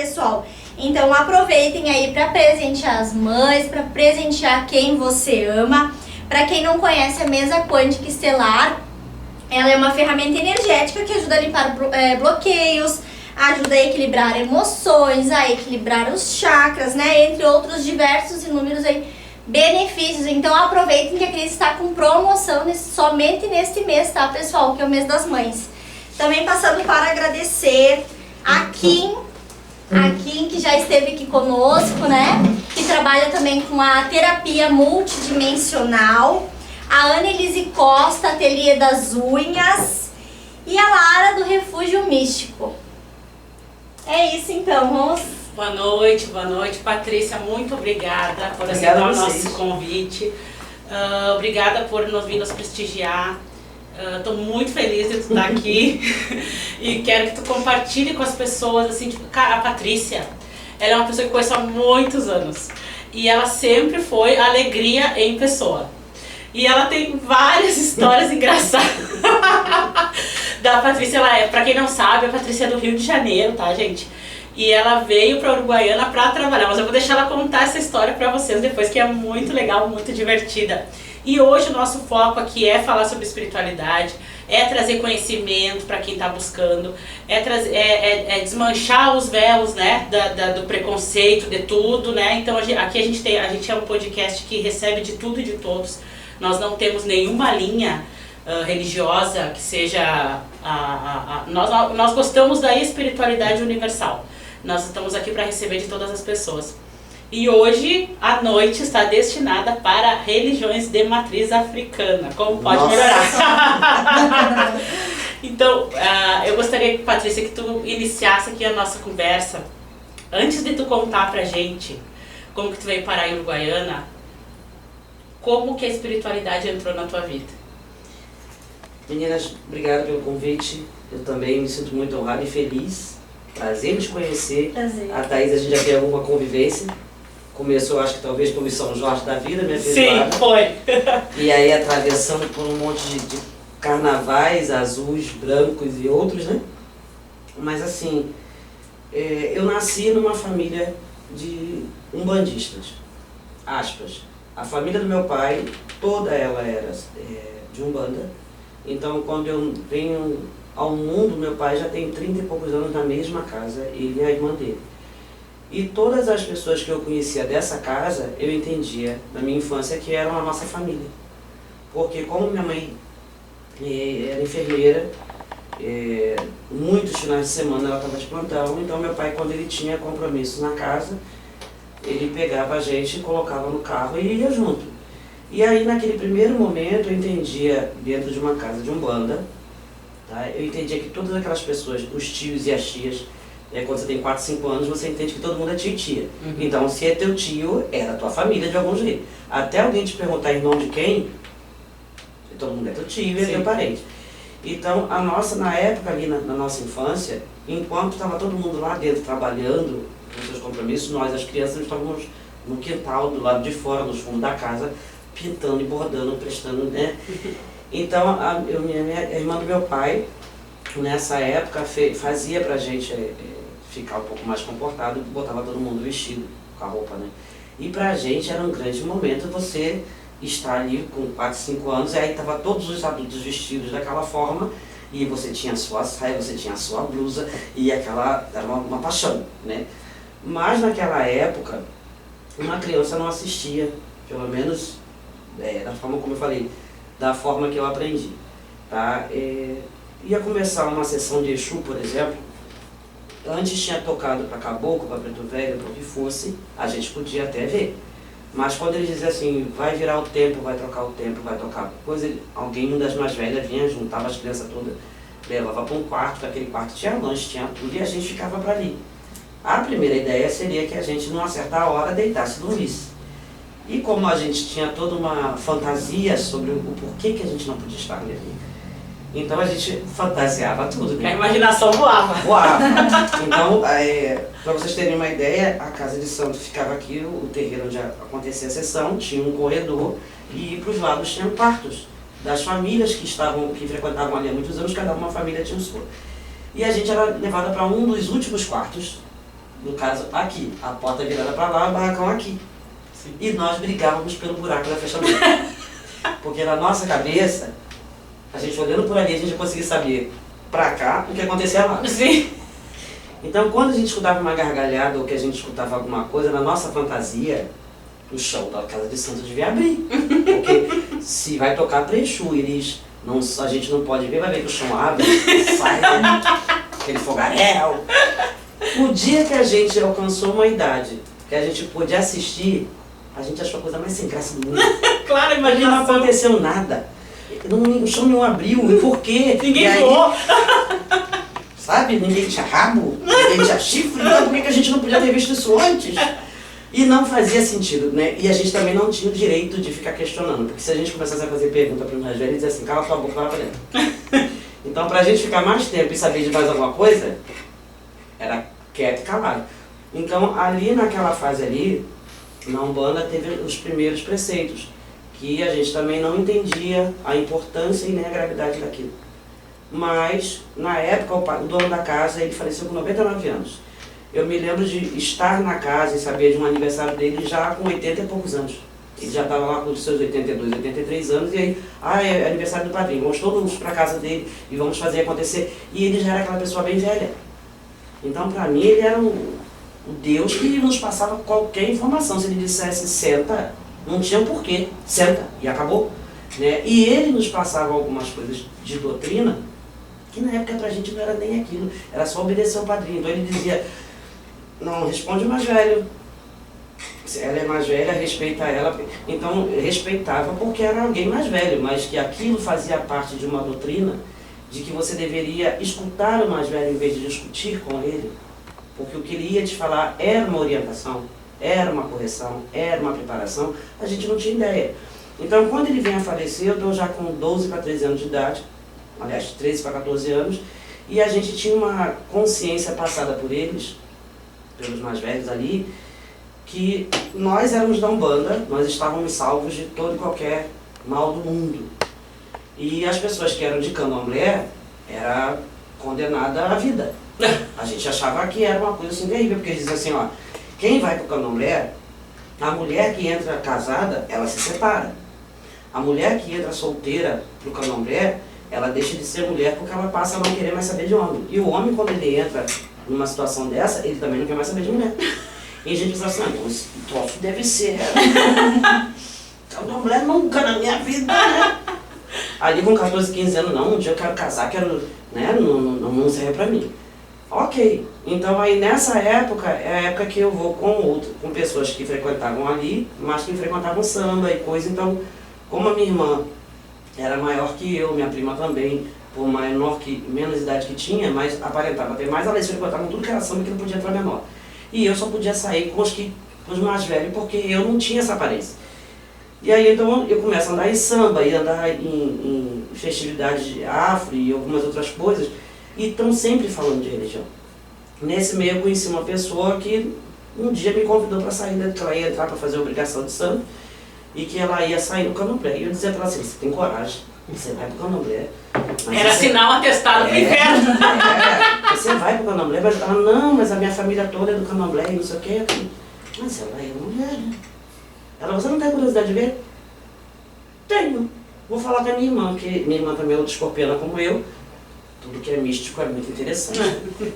pessoal? Então aproveitem aí para presentear as mães, para presentear quem você ama. Para quem não conhece a mesa quântica estelar, ela é uma ferramenta energética que ajuda a limpar bloqueios, ajuda a equilibrar emoções, a equilibrar os chakras, né? Entre outros diversos inúmeros aí benefícios. Então aproveitem que a Cris está com promoção somente neste mês, tá, pessoal? Que é o mês das mães. Também passando para agradecer a Kim, que já esteve aqui conosco, né? Que trabalha também com a terapia multidimensional. A Annelise Costa, Ateliê das Unhas. E a Lara do Refúgio Místico. É isso então, vamos... Boa noite, Patrícia, muito obrigada por aceitar o nosso convite. Obrigada por vir nos prestigiar. Estou muito feliz de tu estar aqui e quero que tu compartilhe com as pessoas, assim, tipo, cara, a Patrícia, ela é uma pessoa que eu conheço há muitos anos e ela sempre foi alegria em pessoa. E ela tem várias histórias engraçadas. Da Patrícia, pra quem não sabe, a Patrícia é do Rio de Janeiro, tá, gente? E ela veio pra Uruguaiana pra trabalhar, mas eu vou deixar ela contar essa história pra vocês depois, que é muito legal, muito divertida. E hoje o nosso foco aqui é falar sobre espiritualidade, é trazer conhecimento para quem está buscando, é desmanchar os véus, né, do preconceito, de tudo, né? Então aqui a gente é um podcast que recebe de tudo e de todos. Nós não temos nenhuma linha religiosa que seja... Nós gostamos da espiritualidade universal. Nós estamos aqui para receber de todas as pessoas. E hoje, a noite está destinada para religiões de matriz africana. Como pode melhorar? Então, eu gostaria, Patrícia, que tu iniciasse aqui a nossa conversa. Antes de tu contar pra gente como que tu veio parar em Uruguaiana, como que a espiritualidade entrou na tua vida? Meninas, obrigado pelo convite. Eu também me sinto muito honrado e feliz. Prazer em te conhecer. Prazer. A Thaís, a gente já tem alguma convivência. Começou, acho que talvez por São Jorge da vida, minha feijoada. Sim, foi. E aí atravessando por um monte de carnavais azuis, brancos e outros, né? Mas assim, eu nasci numa família de umbandistas, aspas. A família do meu pai, toda ela era de Umbanda. Então quando eu venho ao mundo, meu pai já tem 30 e poucos anos na mesma casa, ele e a irmã dele. E todas as pessoas que eu conhecia dessa casa, eu entendia, na minha infância, que eram a nossa família. Porque como minha mãe era enfermeira, muitos finais de semana ela estava de plantão, então meu pai, quando ele tinha compromisso na casa, ele pegava a gente, colocava no carro e ia junto. E aí, naquele primeiro momento, eu entendia, dentro de uma casa de Umbanda, tá? Eu entendia que todas aquelas pessoas, os tios e as tias, quando você tem 4, 5 anos, você entende que todo mundo é tio e tia. Uhum. Então, se é teu tio, é da tua família de algum jeito. Até alguém te perguntar irmão de quem, todo mundo é teu tio e é teu parente. Então, a nossa, na época ali, na nossa infância, enquanto estava todo mundo lá dentro trabalhando com seus compromissos, nós, as crianças, estávamos no quintal, do lado de fora, nos fundos da casa, pintando e bordando, prestando, né? Então, a irmã do meu pai, nessa época, fazia pra gente ficar um pouco mais comportado, botava todo mundo vestido com a roupa, né? E pra gente era um grande momento você estar ali com 4, 5 anos, e aí tava todos os adultos vestidos daquela forma, e você tinha a sua saia, você tinha a sua blusa, e aquela era uma paixão, né? Mas naquela época, uma criança não assistia, pelo menos da forma como eu falei, da forma que eu aprendi, tá? Ia começar uma sessão de Exu, por exemplo, antes tinha tocado para Caboclo, para Preto Velho, para o que fosse, a gente podia até ver. Mas quando eles diziam assim, vai virar o tempo, vai trocar o tempo, vai tocar coisa, alguém, uma das mais velhas, vinha, juntava as crianças todas, levava para um quarto, naquele quarto tinha lanche, tinha tudo, e a gente ficava para ali. A primeira ideia seria que a gente, numa certa hora, deitasse e dormisse. E como a gente tinha toda uma fantasia sobre o porquê que a gente não podia estar ali, então a gente fantasiava tudo, né? A imaginação voava. Voava. Então, para vocês terem uma ideia, a casa de santo ficava aqui, o terreiro onde acontecia a sessão, tinha um corredor e para os lados tinham quartos das famílias que frequentavam ali há muitos anos, cada uma família tinha um seu. E a gente era levada para um dos últimos quartos no caso aqui, a porta virada para lá, o barracão aqui. Sim. E nós brigávamos pelo buraco da fechamento. Porque na nossa cabeça, a gente olhando por ali, a gente conseguia saber pra cá o que acontecia lá. Sim. Então, quando a gente escutava uma gargalhada ou que a gente escutava alguma coisa, na nossa fantasia, o chão da casa de santo devia abrir. Porque se vai tocar Prechu, eles não, a gente não pode ver, vai ver que o chão abre, sai, né? Aquele fogaréu. O dia que a gente alcançou uma idade que a gente pôde assistir, a gente achou a coisa mais sem graça do mundo. Claro, imagina. Não aconteceu nada. O chão não abriu, e por quê? Ninguém voou. Sabe? Ninguém tinha rabo, ninguém tinha chifre, então por que a gente não podia ter visto isso antes? E não fazia sentido, né? E a gente também não tinha o direito de ficar questionando, porque se a gente começasse a fazer pergunta para os mais velhos, eles diziam assim, cala tua boca, vai pra dentro. Então, pra gente ficar mais tempo e saber de mais alguma coisa, era quieto e calado. Então, ali naquela fase ali, na Umbanda teve os primeiros preceitos, que a gente também não entendia a importância e nem a gravidade daquilo. Mas, na época, o dono da casa, ele faleceu com 99 anos. Eu me lembro de estar na casa e saber de um aniversário dele já com 80 e poucos anos. Ele já estava lá com os seus 82, 83 anos, e aí, é aniversário do padrinho, vamos todos para a casa dele e vamos fazer acontecer. E ele já era aquela pessoa bem velha. Então, para mim, ele era o Deus que nos passava qualquer informação. Se ele dissesse, senta, não tinha porquê, senta, e acabou. Né? E ele nos passava algumas coisas de doutrina, que na época pra gente não era nem aquilo, era só obedecer ao padrinho. Então ele dizia, não, responde o mais velho. Se ela é mais velha, respeita ela. Então respeitava porque era alguém mais velho, mas que aquilo fazia parte de uma doutrina de que você deveria escutar o mais velho em vez de discutir com ele, porque o que ele ia te falar era uma orientação, era uma correção, era uma preparação, a gente não tinha ideia. Então quando ele vem a falecer, eu estou já com 12 para 13 anos de idade, aliás, 13 para 14 anos, e a gente tinha uma consciência passada por eles, pelos mais velhos ali, que nós éramos da Umbanda, nós estávamos salvos de todo e qualquer mal do mundo. E as pessoas que eram de candomblé era condenada à vida. A gente achava que era uma coisa assim terrível, porque eles diziam assim, ó, quem vai para o candomblé, a mulher que entra casada, ela se separa. A mulher que entra solteira para o candomblé, ela deixa de ser mulher porque ela passa a não querer mais saber de homem. E o homem, quando ele entra numa situação dessa, ele também não quer mais saber de mulher. E a gente pensa assim, não, esse troço deve ser. Candomblé nunca na minha vida, né? Ali com 14, 15 anos, não, um dia eu quero casar, quero, né, não serve pra mim. Ok, então aí nessa época, é a época que eu vou com pessoas que frequentavam ali, mas que frequentavam samba e coisa, então, como a minha irmã era maior que eu, minha prima também, por menos idade que tinha, mas aparentava ter mais, elas frequentavam tudo que era samba que não podia entrar menor. E eu só podia sair com os mais velhos, porque eu não tinha essa aparência. E aí então eu começo a andar em samba, e andar em festividades de afro e algumas outras coisas, e estão sempre falando de religião. Nesse meio eu conheci uma pessoa que um dia me convidou para sair, que ela ia entrar para fazer a obrigação de samba, e que ela ia sair do candomblé. E eu dizia para ela assim, você tem coragem, você vai pro candomblé. Era sinal atestado pro inferno. Você vai pro candomblé, mas ela, não, mas a minha família toda é do candomblé e não sei o quê. Mas ela é mulher, né? Ela, você não tem curiosidade de ver? Tenho. Vou falar com a minha irmã, que minha irmã também é outra escorpiana como eu. Tudo que é místico é muito interessante.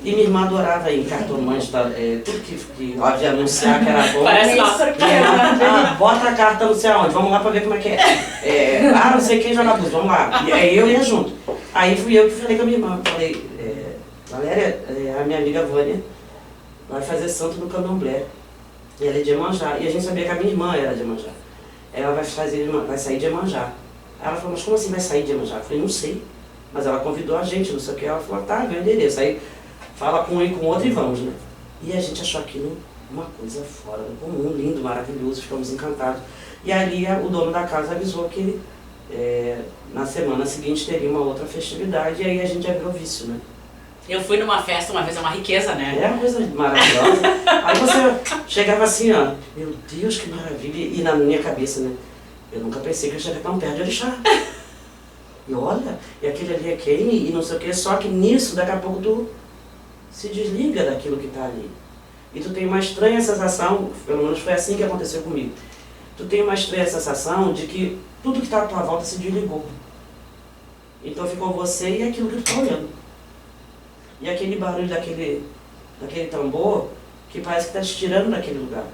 E minha irmã adorava ir em cartomante, tudo que havia anunciar que era bom. Parece nossa. Bota a carta não sei aonde, vamos lá pra ver como é que é. Não sei quem joga bus, vamos lá. E aí eu ia junto. Aí fui eu que falei com a minha irmã, falei, Valéria, a minha amiga Vânia vai fazer santo no candomblé. E ela é de Iemanjá. E a gente sabia que a minha irmã era de Iemanjá. Ela vai sair de Iemanjá. Aí ela falou, mas como assim vai sair de Iemanjá? Eu falei, não sei. Mas ela convidou a gente, não sei o que. Ela falou, tá, vem o endereço. Aí fala com um e com outro e vamos, né? E a gente achou aquilo uma coisa fora do comum, lindo, maravilhoso, ficamos encantados. E ali o dono da casa avisou que na semana seguinte teria uma outra festividade, e aí a gente já virou vício, né? Eu fui numa festa uma vez, é uma riqueza, né? É uma coisa maravilhosa. Aí você chegava assim, ó, meu Deus, que maravilha. E na minha cabeça, né? Eu nunca pensei que eu chegaria tão perto de Orixá. E olha, e aquele ali é quem? E não sei o que. Só que nisso, daqui a pouco tu se desliga daquilo que está ali. e tu tem uma estranha sensação, pelo menos foi assim que aconteceu comigo, tu tem uma estranha sensação de que tudo que está à tua volta se desligou. Então ficou você e aquilo que tu está olhando. E aquele barulho daquele tambor que parece que está te tirando daquele lugar,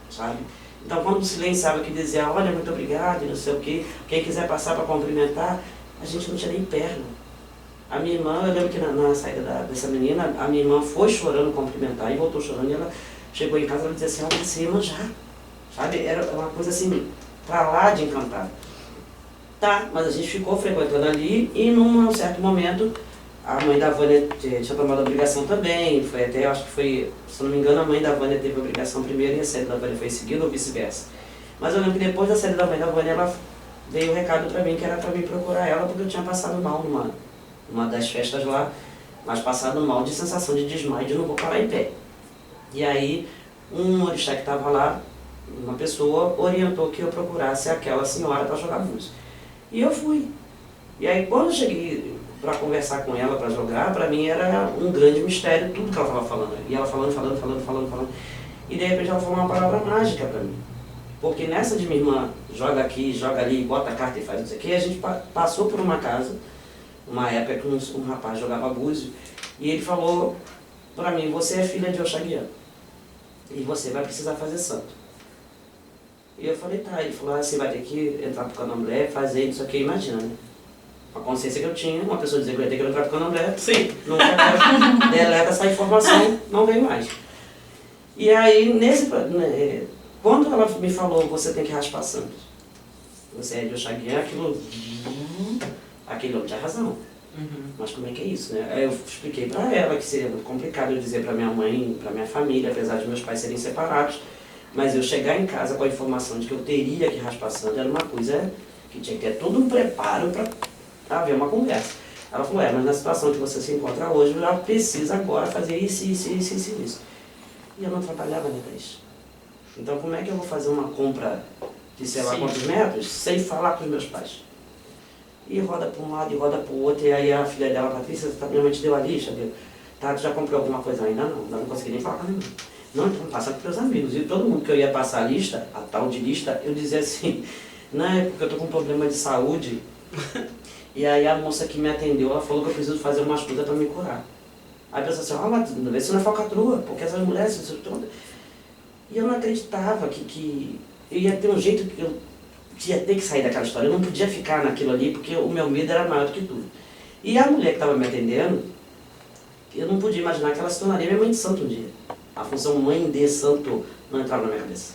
sabe? Então quando o silenciava que dizia, olha, muito obrigado e não sei o quê, quem quiser passar para cumprimentar, a gente não tinha nem perna. A minha irmã, eu lembro que na saída dessa menina, a minha irmã foi chorando cumprimentar e voltou chorando, e ela chegou em casa e dizia assim, olha, você ia manjar, sabe? Era uma coisa assim, pra lá de encantada. Tá, mas a gente ficou frequentando ali e num certo momento a mãe da Vânia tinha tomado a obrigação também, foi até, eu acho que foi, se não me engano, a mãe da Vânia teve a obrigação primeiro e a série da Vânia foi em seguida ou vice-versa. Mas eu lembro que depois da série da mãe da Vânia, ela veio o recado pra mim, que era pra mim procurar ela, porque eu tinha passado mal numa das festas lá, mas passado mal de sensação de desmaio, de não vou parar em pé. E aí, um orixá que estava lá, uma pessoa, orientou que eu procurasse aquela senhora para jogar búzios. E eu fui. E aí, quando eu cheguei para conversar com ela, para jogar, para mim era um grande mistério tudo que ela estava falando. E ela falando. E de repente ela falou uma palavra mágica para mim. Porque nessa de minha irmã, joga aqui, joga ali, bota a carta e faz isso aqui, a gente passou por uma casa, uma época que um rapaz jogava búzio, e ele falou para mim, você é filha de Oxaguian, e você vai precisar fazer santo. E eu falei, tá, ele falou, você vai ter que entrar pro candomblé, fazer isso aqui, imagina, né? A consciência que eu tinha, uma pessoa dizer que eu ia ter que entrar pro candomblé, sim, nunca deleta essa informação, não veio mais. E aí, quando ela me falou, você tem que raspar santo, você é de Oxaguian, aquele homem tinha razão. Mas como é que é isso, né? Aí eu expliquei pra ela que seria muito complicado eu dizer pra minha mãe, pra minha família, apesar de meus pais serem separados, mas eu chegar em casa com a informação de que eu teria que raspar santo era uma coisa que tinha que ter todo um preparo pra haver uma conversa. Ela falou, mas na situação que você se encontra hoje, ela precisa agora fazer isso. E eu não trabalhava, né, Thaís? Então como é que eu vou fazer uma compra de sei lá quantos metros sem falar com os meus pais? E roda para um lado e roda para o outro, e aí a filha dela, Patrícia, minha mãe te deu a lista, viu? Tá, tu já comprou alguma coisa ainda? Não consegui nem falar com ninguém. Não, então passa para os teus amigos. E todo mundo que eu ia passar a lista, a tal de lista, eu dizia assim, não, é porque eu tô com um problema de saúde. E aí a moça que me atendeu, ela falou que eu preciso fazer umas coisas para me curar. Aí a pessoa assim, mas vê se não é falcatrua, porque essas mulheres, isso tudo. E eu não acreditava que eu ia ter um jeito que eu ia ter que sair daquela história, eu não podia ficar naquilo ali, porque o meu medo era maior do que tudo. E a mulher que estava me atendendo, eu não podia imaginar que ela se tornaria minha mãe de santo um dia. A função mãe de santo não entrava na minha cabeça.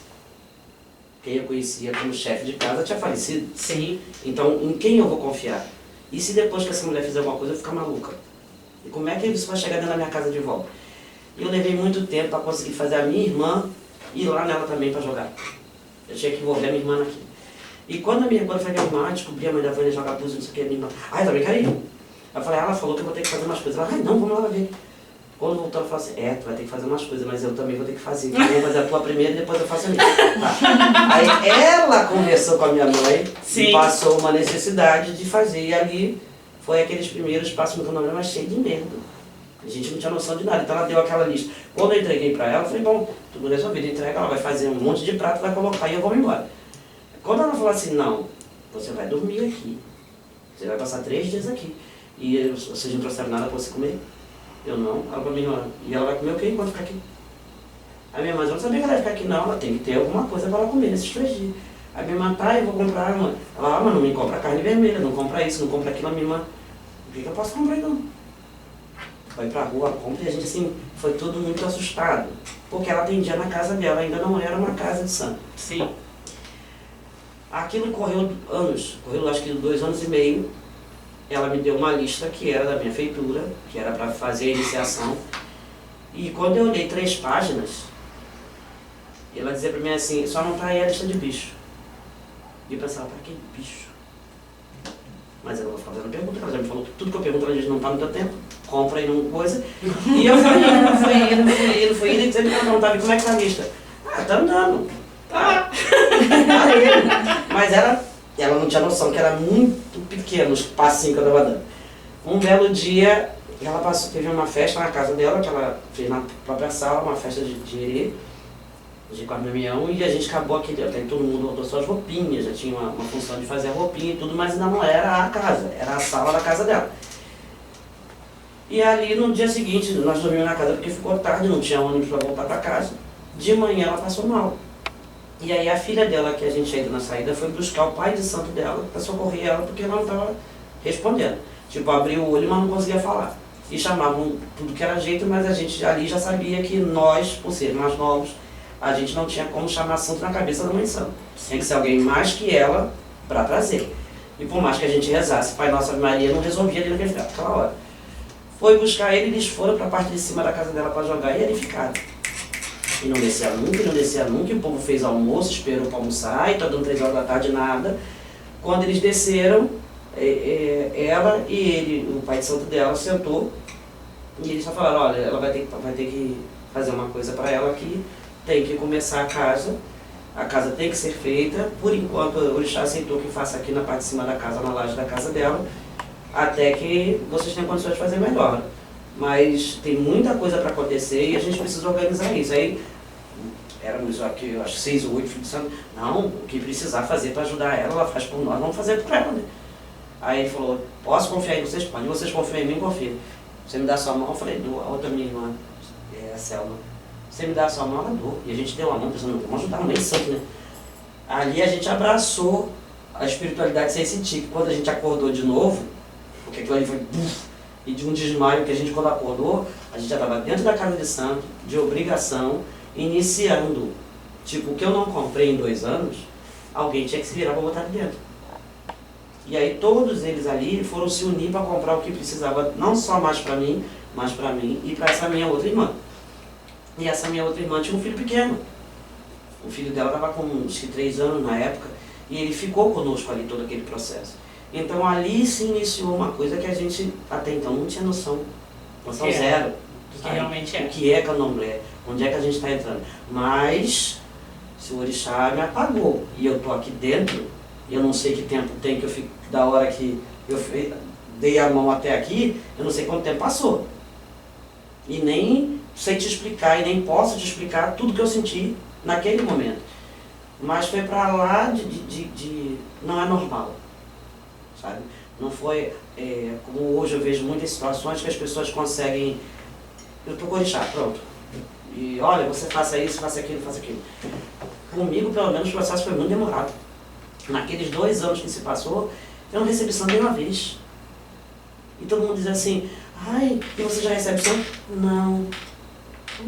Quem eu conhecia como chefe de casa tinha falecido. Sim. Então, em quem eu vou confiar? E se depois que essa mulher fizer alguma coisa eu ficar maluca? E como é que isso vai chegar dentro da minha casa de volta? E eu levei muito tempo para conseguir fazer a minha irmã ir lá nela também para jogar. Eu tinha que envolver a minha irmã naquilo. E quando eu falei a minha irmã, descobri a mãe da Vânia jogar búzio, não sei o que, a minha irmã, eu também quero ir. Eu falei, ela falou que eu vou ter que fazer umas coisas. Ela, não, vamos lá ver. Quando voltou, ela falou assim, tu vai ter que fazer umas coisas, mas eu também vou ter que fazer. Eu vou fazer a tua primeira e depois eu faço a minha. Tá. Aí ela conversou com a minha mãe e passou uma necessidade de fazer. E ali foi aqueles primeiros passos no candomblé, mas cheio de medo. A gente não tinha noção de nada, então ela deu aquela lista. Quando eu entreguei pra ela, eu falei, bom, tudo resolvido, entrega, ela vai fazer um monte de prato, vai colocar e eu vou embora. Quando ela falou assim, não, você vai dormir aqui, você vai passar 3 dias aqui, e vocês não trouxeram nada pra você comer? Eu não, ela pra mim não, e ela vai comer o quê enquanto ficar aqui? Aí minha mãe, eu não sabia que ela ia ficar aqui não, ela tem que ter alguma coisa pra ela comer nesses 3 dias. Aí minha irmã, tá, eu vou comprar, mãe. Ela, mas não me compra carne vermelha, não compra isso, não compra aquilo, a minha irmã, o que eu posso comprar então? Foi pra rua, compra, e a gente assim, foi todo muito assustado, porque ela atendia na casa dela, ainda não era uma casa de santo. Sim. Aquilo correu anos, correu acho que 2 anos e meio. Ela me deu uma lista que era da minha feitura, que era para fazer a iniciação. E quando eu olhei 3 páginas, ela dizia para mim assim, só não tá aí a lista de bicho. E eu pensava, para que bicho? Mas ela não vai ficar fazendo pergunta, ela já me falou que tudo que eu pergunto ela diz, não tá no teu tempo, compra aí numa coisa. E eu fui indo e dizendo que ela perguntava, como é que tá a lista? Tá andando. Tá. Mas ela não tinha noção que era muito pequeno os passinhos que eu estava dando. Um belo dia, ela teve uma festa na casa dela, que ela fez na própria sala, uma festa de herê, de Cornamião, e a gente acabou aquele, até todo mundo botou suas roupinhas, já tinha uma função de fazer a roupinha e tudo, mas ainda não era a casa, era a sala da casa dela. E ali no dia seguinte, nós dormimos na casa porque ficou tarde, não tinha ônibus para voltar para casa. De manhã ela passou mal. E aí a filha dela, que a gente ainda na saída, foi buscar o pai de santo dela para socorrer ela porque ela não estava respondendo. Tipo, abriu o olho, mas não conseguia falar. E chamavam tudo que era jeito, mas a gente ali já sabia que nós, por ser mais novos, a gente não tinha como chamar santo na cabeça da mãe santa. Tem que ser alguém mais que ela para trazer. E por mais que a gente rezasse, Pai Nossa Ave Maria não resolvia ali naquela hora. Foi buscar ele, eles foram para a parte de cima da casa dela para jogar e ali ficaram. E não descia nunca, não descia nunca, e o povo fez almoço, esperou para almoçar, e tá dando 3 horas da tarde, nada. Quando eles desceram, ela e ele, o pai de santo dela, sentou, e eles só falaram, olha, ela vai ter que fazer uma coisa para ela aqui, tem que começar a casa tem que ser feita, por enquanto o orixá aceitou que faça aqui na parte de cima da casa, na laje da casa dela, até que vocês tenham condições de fazer melhor. Mas tem muita coisa para acontecer e a gente precisa organizar isso. Aí, éramos aqui, eu acho 6 ou 8 filhos de santo. Não, o que precisar fazer para ajudar ela faz por nós, vamos fazer por ela, né? Aí ele falou, posso confiar em vocês? Pode. Vocês confiam em mim? Confia. Você me dá a sua mão? Eu falei, dou. A outra minha irmã, a Selma. Você me dá a sua mão? Ela dou. E a gente deu a mão pensando, vamos ajudar a mãe santo, né? Ali a gente abraçou a espiritualidade sem sentir. Quando a gente acordou de novo, porque aquilo ali foi... E de um desmaio que a gente, quando acordou, a gente já estava dentro da casa de santo, de obrigação, iniciando. Tipo, o que eu não comprei em 2 anos, alguém tinha que se virar para botar ali dentro. E aí todos eles ali foram se unir para comprar o que precisava, não só mais para mim, mas para mim e para essa minha outra irmã. E essa minha outra irmã tinha um filho pequeno. O filho dela estava com uns 3 anos na época, e ele ficou conosco ali todo aquele processo. Então ali se iniciou uma coisa que a gente até então não tinha noção zero. O que realmente é. O que é candomblé, onde é que a gente está entrando. Mas se o orixá me apagou e eu estou aqui dentro, eu não sei que tempo tem que eu fico, da hora que eu dei a mão até aqui, eu não sei quanto tempo passou. E nem sei te explicar, e nem posso te explicar tudo que eu senti naquele momento. Mas foi para lá não é normal. Sabe? Não foi, como hoje eu vejo muitas situações que as pessoas conseguem, eu estou com orixá, pronto. E olha, você faça isso, faça aquilo, faça aquilo. Comigo, pelo menos, o processo foi muito demorado. Naqueles 2 anos que se passou, eu não recebi santo nenhuma vez. E todo mundo diz assim, ai, e você já recebe santo? Não. E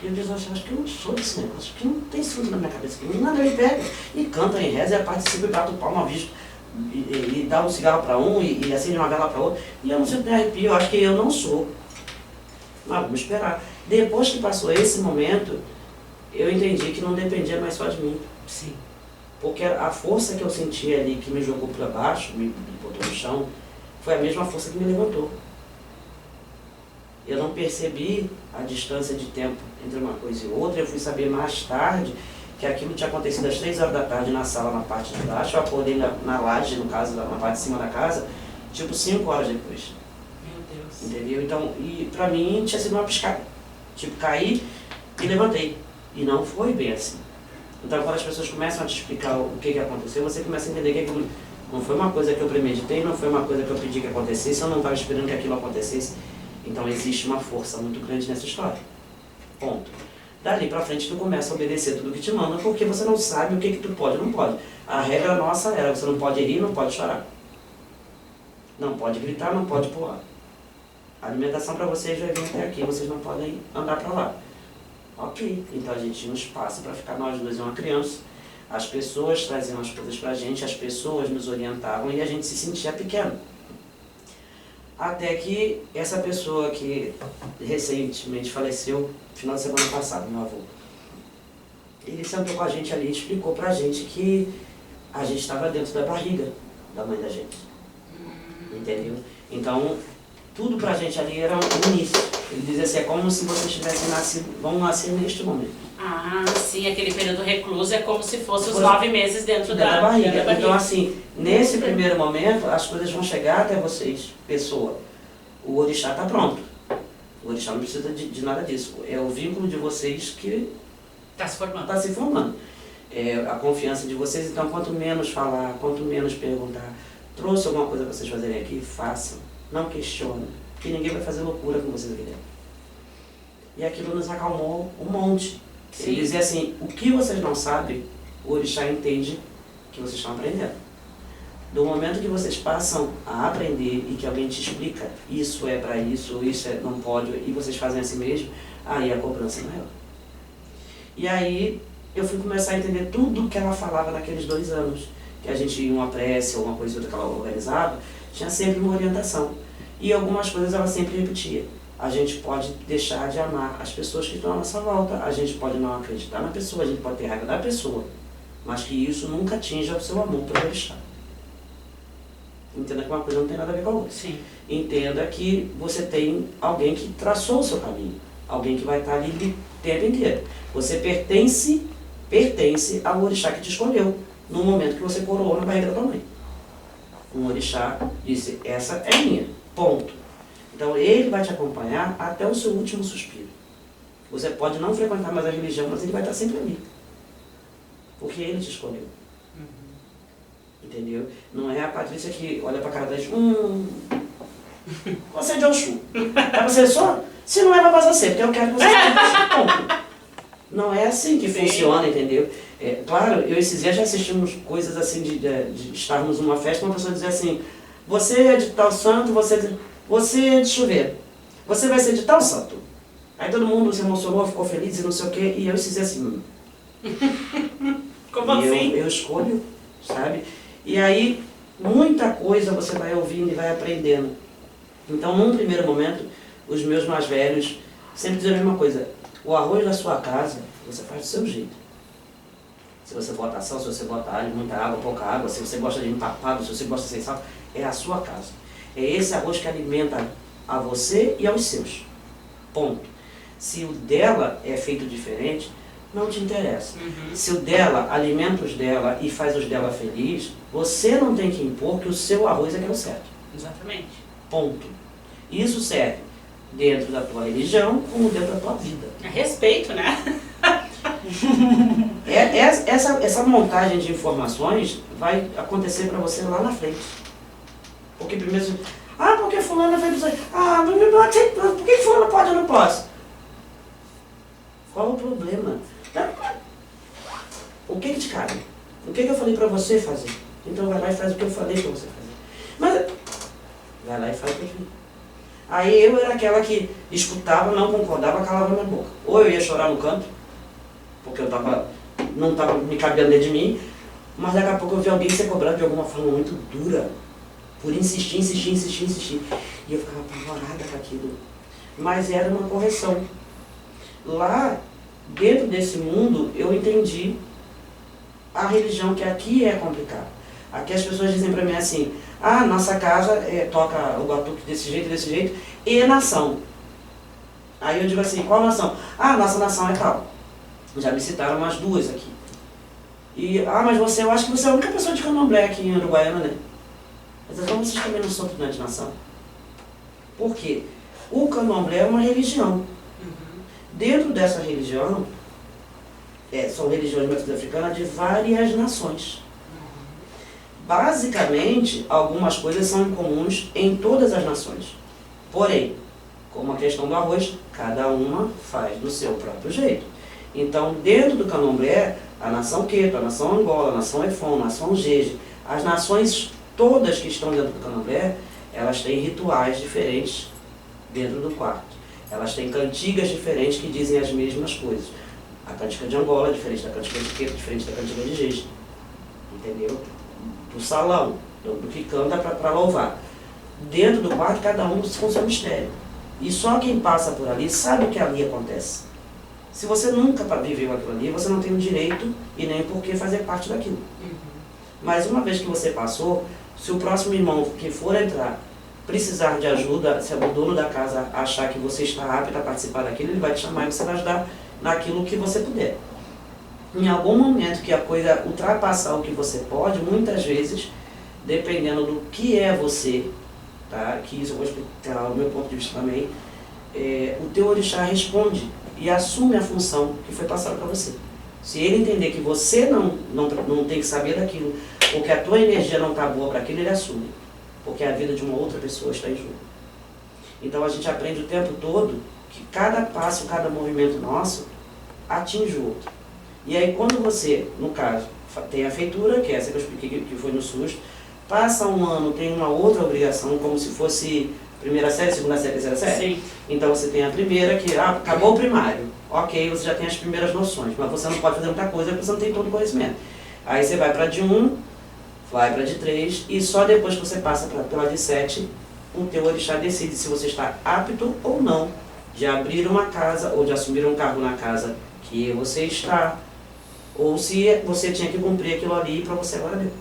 eu digo, acho que eu não sou desse negócio, acho que não tem santo na minha cabeça, que nada me pega. E canta em reza, e participa e bate o palmo à vista. E dá um cigarro para um e acende uma vela para outro. E eu não sinto nem arrepio, eu acho que eu não sou. Mas vamos esperar. Depois que passou esse momento, eu entendi que não dependia mais só de mim. Sim. Porque a força que eu senti ali, que me jogou para baixo, me botou no chão, foi a mesma força que me levantou. Eu não percebi a distância de tempo entre uma coisa e outra, eu fui saber mais tarde que aquilo tinha acontecido às 3 horas da tarde na sala, na parte de baixo. Eu acordei na laje, no caso, na parte de cima da casa, tipo 5 horas depois. Meu Deus. Entendeu? Então, e pra mim tinha sido uma piscada. Tipo, caí e levantei. E não foi bem assim. Então, quando as pessoas começam a te explicar o que aconteceu, você começa a entender que aquilo não foi uma coisa que eu premeditei, não foi uma coisa que eu pedi que acontecesse, eu não estava esperando que aquilo acontecesse. Então, existe uma força muito grande nessa história. Ponto. Dali pra frente tu começa a obedecer tudo que te manda, porque você não sabe o que tu pode ou não pode. A regra nossa era, você não pode rir, não pode chorar. Não pode gritar, não pode pular. A alimentação para vocês vai vir até aqui, vocês não podem andar para lá. Ok, então a gente tinha um espaço para ficar nós dois e uma criança. As pessoas traziam as coisas pra gente, as pessoas nos orientavam e a gente se sentia pequeno. Até que essa pessoa que recentemente faleceu, final de semana passado, meu avô, ele sentou com a gente ali e explicou pra gente que a gente estava dentro da barriga da mãe da gente. Entendeu? Então, tudo pra gente ali era um início. Ele dizia assim, é como se vocês tivessem nascido, vão nascer neste momento. Ah, sim, aquele período recluso é como se fosse os 9 meses dentro da barriga. Então, assim, nesse primeiro momento, as coisas vão chegar até vocês, pessoa. o orixá está pronto. O orixá não precisa de nada disso. É o vínculo de vocês que está se formando. Está se formando. É a confiança de vocês, então quanto menos falar, quanto menos perguntar, trouxe alguma coisa para vocês fazerem aqui, façam. Não questionem, porque ninguém vai fazer loucura com vocês aqui dentro. E aquilo nos acalmou um monte. Ele dizia assim, o que vocês não sabem, o orixá entende que vocês estão aprendendo. Do momento que vocês passam a aprender e que alguém te explica, isso é para isso, isso é, não pode, e vocês fazem assim mesmo, aí a cobrança é maior. E aí eu fui começar a entender tudo que ela falava naqueles 2 anos. Que a gente ia uma prece ou uma coisa outra que ela organizava, tinha sempre uma orientação. E algumas coisas ela sempre repetia. A gente pode deixar de amar as pessoas que estão à nossa volta, a gente pode não acreditar na pessoa, a gente pode ter raiva da pessoa, mas que isso nunca atinja o seu amor pelo orixá. Entenda que uma coisa não tem nada a ver com a outra. Sim. Entenda que você tem alguém que traçou o seu caminho, alguém que vai estar ali o tempo inteiro. Você pertence ao orixá que te escolheu, no momento que você coroou na barriga da tua mãe. Um orixá disse, essa é minha, ponto. Então ele vai te acompanhar até o seu último suspiro. Você pode não frequentar mais a religião, mas ele vai estar sempre ali. Porque ele te escolheu. Entendeu? Não é a Patrícia que olha pra cara da gente, você é de Oxum. É você só? Se não é pra passar sempre, porque eu quero que você seja. Não é assim que funciona, entendeu? É, claro, eu esses dias já assistimos coisas assim de estarmos numa festa e uma pessoa dizer assim, você é de tal santo, você é de chuveiro, você vai ser de tal santo. Aí todo mundo se emocionou, ficou feliz e não sei o quê, e eu esses dias assim. Como assim? Eu escolho, sabe? E aí, muita coisa você vai ouvindo e vai aprendendo. Então, num primeiro momento, os meus mais velhos sempre dizem a mesma coisa. O arroz da sua casa, você faz do seu jeito. Se você bota sal, se você bota alho, muita água, pouca água, se você gosta de empapado, se você gosta sem sal, é a sua casa. É esse arroz que alimenta a você e aos seus. Ponto. Se o dela é feito diferente, não te interessa. Se o dela alimenta os dela e faz os dela feliz, você não tem que impor que o seu arroz é que é o certo. Exatamente. Ponto. Isso serve dentro da tua religião como dentro da tua vida. É respeito, né? Essa montagem de informações vai acontecer para você lá na frente. Porque primeiro você... porque fulano fez isso aí. Por que fulano pode ou não posso? Qual o problema? O que te cabe? O que eu falei para você fazer? Então vai lá e faz o que eu falei para você fazer. Mas vai lá e faz o que eu falei. Aí eu era aquela que escutava, não concordava, calava minha boca. Ou eu ia chorar no canto, porque não estava me cabendo dentro de mim, mas daqui a pouco eu vi alguém ser cobrado de alguma forma muito dura, por insistir. E eu ficava apavorada com aquilo. Mas era uma correção. Lá, dentro desse mundo, eu entendi a religião, que aqui é complicado. Aqui as pessoas dizem pra mim assim, nossa casa toca o batuque desse jeito, e nação. Aí eu digo assim, qual nação? Nossa nação é tal. Já me citaram umas 2 aqui. E, mas eu acho que você é a única pessoa de candomblé aqui em Uruguaiana, né? Mas então vocês também não são estudantes de nação. Por quê? O candomblé é uma religião. Dentro dessa religião, são religiões de matriz africana de várias nações. Basicamente, algumas coisas são incomuns em todas as nações. Porém, como a questão do arroz, cada uma faz do seu próprio jeito. Então, dentro do candomblé, a nação Queto, a nação Angola, a nação Efon, a nação Jeje, as nações todas que estão dentro do candomblé, elas têm rituais diferentes dentro do quarto. Elas têm cantigas diferentes que dizem as mesmas coisas. A cantiga de Angola é diferente da cantiga de Queto, diferente da cantiga de Jeje. Entendeu? Do salão, do que canta para louvar. Dentro do quarto, cada um com seu mistério. E só quem passa por ali sabe o que ali acontece. Se você nunca viveu aquilo ali, você não tem o direito e nem por que fazer parte daquilo. Mas uma vez que você passou, se o próximo irmão que for entrar precisar de ajuda, se o dono da casa achar que você está apto a participar daquilo, ele vai te chamar e você vai ajudar naquilo que você puder. Em algum momento que a coisa ultrapassar o que você pode, muitas vezes, dependendo do que é você, tá? Que isso eu vou explicar o meu ponto de vista também. O teu orixá responde e assume a função que foi passada para você. Se ele entender que você não tem que saber daquilo, ou que a tua energia não está boa para aquilo, ele assume. Porque a vida de uma outra pessoa está em jogo. Então a gente aprende o tempo todo que cada passo, cada movimento nosso atinge o outro. E aí quando você, no caso, tem a feitura, que é essa que eu expliquei que foi no susto, passa um ano, tem uma outra obrigação, como se fosse primeira série, segunda série, terceira série. Sim. Então você tem a primeira, que acabou o primário. Ok, você já tem as primeiras noções, mas você não pode fazer muita coisa porque você não tem todo o conhecimento. Aí você vai para de 1, vai para de 3, e só depois que você passa pela de 7, o teu orixá decide se você está apto ou não de abrir uma casa ou de assumir um cargo na casa que você está, ou se você tinha que cumprir aquilo ali para você agora mesmo.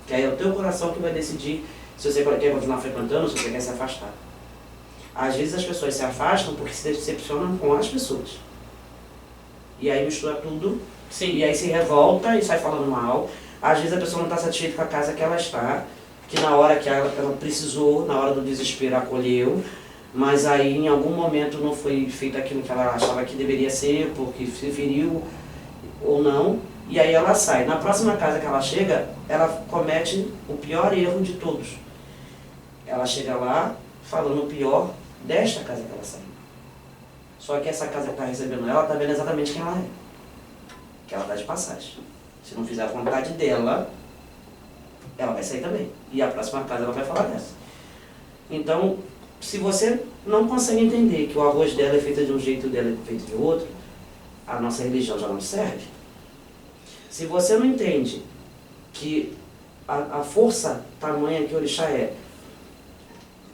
Que aí é o teu coração que vai decidir se você quer continuar frequentando ou se você quer se afastar. Às vezes as pessoas se afastam porque se decepcionam com as pessoas. E aí mistura tudo. Sim. E aí se revolta e sai falando mal. Às vezes a pessoa não está satisfeita com a casa que ela está, que na hora que ela precisou, na hora do desespero acolheu, mas aí em algum momento não foi feito aquilo que ela achava que deveria ser, porque se feriu ou não, e aí ela sai. Na próxima casa que ela chega, ela comete o pior erro de todos. Ela chega lá falando o pior desta casa que ela saiu. Só que essa casa que está recebendo ela está vendo exatamente quem ela é. Que ela está de passagem. Se não fizer a vontade dela, ela vai sair também. E a próxima casa ela vai falar dessa. Então, se você não consegue entender que o arroz dela é feito de um jeito e o dela é feito de outro, a nossa religião já não serve. Se você não entende que a força tamanha que o orixá é,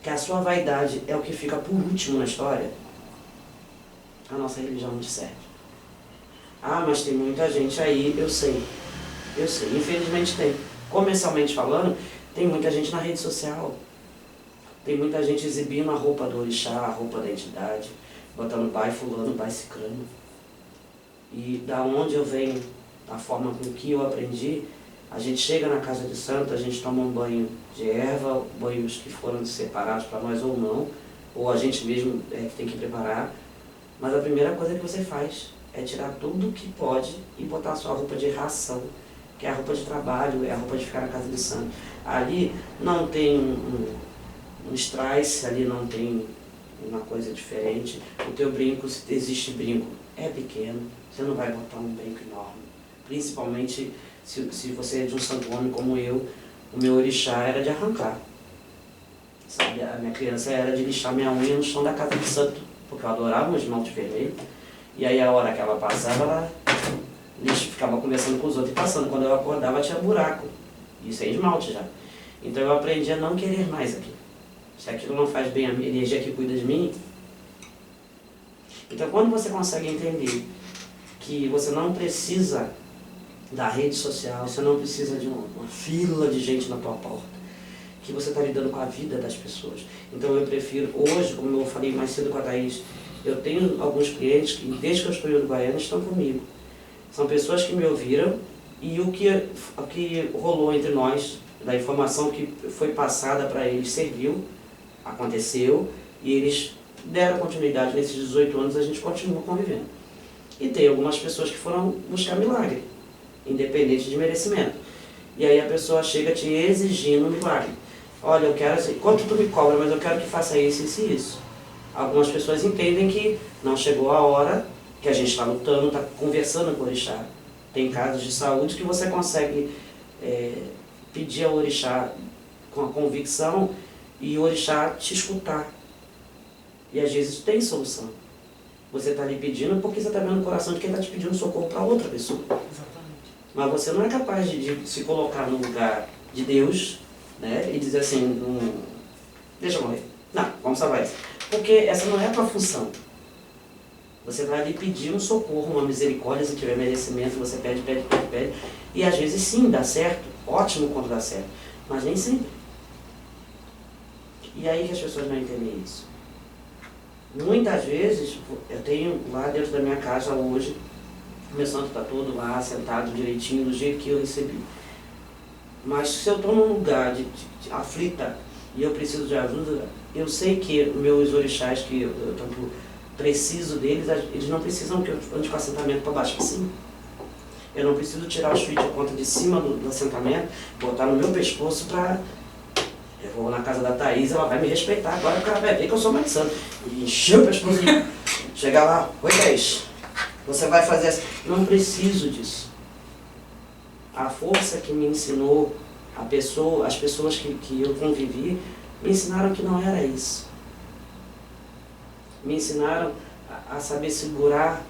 que a sua vaidade é o que fica por último na história, a nossa religião não te serve. Ah, mas tem muita gente aí, eu sei, infelizmente tem. Comercialmente falando, tem muita gente na rede social, tem muita gente exibindo a roupa do orixá, a roupa da entidade, botando pai fulano, pai cicrano. E da onde eu venho, a forma com que eu aprendi, a gente chega na casa de santo, a gente toma um banho de erva, banhos que foram separados para nós ou não, ou a gente mesmo que tem que preparar. Mas a primeira coisa que você faz é tirar tudo que pode e botar a sua roupa de ração, que é a roupa de trabalho, é a roupa de ficar na casa de santo. Ali não tem um strass, ali não tem uma coisa diferente. O teu brinco, se existe brinco, é pequeno, você não vai botar um brinco enorme. Principalmente se você é de um santo homem como eu, o meu orixá era de arrancar. Sabe, a minha criança era de lixar minha unha no chão da casa de santo, porque eu adorava um esmalte vermelho. E aí a hora que ela passava, ela ficava conversando com os outros e passando. Quando eu acordava tinha buraco. Isso é esmalte já. Então eu aprendi a não querer mais aquilo. Se aquilo não faz bem a minha energia que cuida de mim. Então quando você consegue entender que você não precisa da rede social, você não precisa de uma fila de gente na tua porta, que você está lidando com a vida das pessoas. Então eu prefiro, hoje, como eu falei mais cedo com a Thaís, eu tenho alguns clientes que, desde que eu estou em Uruguaiana, estão comigo. São pessoas que me ouviram e o que rolou entre nós, da informação que foi passada para eles, serviu, aconteceu, e eles deram continuidade. Nesses 18 anos a gente continua convivendo. E tem algumas pessoas que foram buscar milagre, independente de merecimento. E aí a pessoa chega te exigindo um milagre. Olha, eu quero assim, quanto tu me cobra, mas eu quero que faça isso, isso e isso. Algumas pessoas entendem que não chegou a hora, que a gente está lutando, está conversando com o orixá. Tem casos de saúde que você consegue pedir ao orixá com a convicção e o orixá te escutar. E às vezes tem solução. Você está ali pedindo porque você está vendo no coração de quem está te pedindo socorro para outra pessoa. Exatamente. Mas você não é capaz de se colocar no lugar de Deus, né, e dizer assim, deixa eu morrer. Não, vamos salvar isso. Porque essa não é a tua função. Você vai ali pedir um socorro, uma misericórdia, se tiver merecimento, você pede, pede, pede, pede. E às vezes sim, dá certo, ótimo quando dá certo, mas nem sempre. E aí que as pessoas não entendem isso. Muitas vezes, eu tenho lá dentro da minha casa hoje, o meu santo está todo lá, sentado direitinho, do jeito que eu recebi. Mas se eu estou num lugar de aflita, e eu preciso de ajuda, eu sei que meus orixás, que eu tanto preciso deles, eles não precisam que eu ande com assentamento para baixo para cima. Eu não preciso tirar o switch de conta de cima do assentamento, botar no meu pescoço para... Eu vou na casa da Thaís, ela vai me respeitar, agora o cara vai ver que eu sou mais santo. E encher o pescoço, chegar lá, oi Thaís, você vai fazer assim. Não preciso disso. A força que me ensinou, as pessoas que eu convivi, me ensinaram que não era isso. Me ensinaram a saber segurar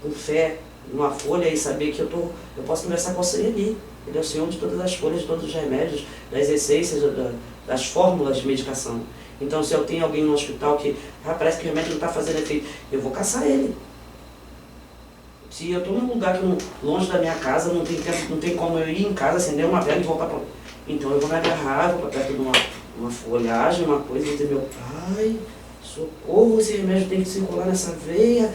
com fé numa folha e saber que eu posso conversar com você ali. Ele é o senhor de todas as folhas, de todos os remédios, das essências, das fórmulas de medicação. Então, se eu tenho alguém no hospital que parece que o remédio não está fazendo efeito, eu vou caçar ele. Se eu estou num lugar longe da minha casa, não tem como eu ir em casa, acender uma vela e voltar para... Então eu vou me agarrar, vou para perto de uma folhagem, uma coisa, e dizer, meu pai, socorro, esse remédio tem que circular nessa veia.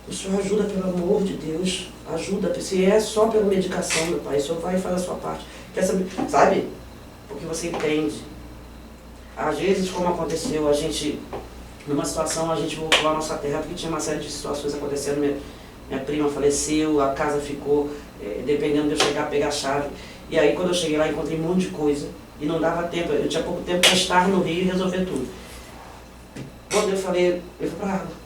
O senhor ajuda, pelo amor de Deus, ajuda. Se é só pela medicação, meu pai, o senhor vai fazer a sua parte. Quer saber, sabe? Porque você entende. Às vezes, como aconteceu, numa situação, a gente voltou à nossa terra, porque tinha uma série de situações acontecendo. Minha prima faleceu, a casa ficou, dependendo de eu chegar a pegar a chave. E aí, quando eu cheguei lá, encontrei um monte de coisa. E não dava tempo, eu tinha pouco tempo para estar no Rio e resolver tudo. Quando eu fui pra água.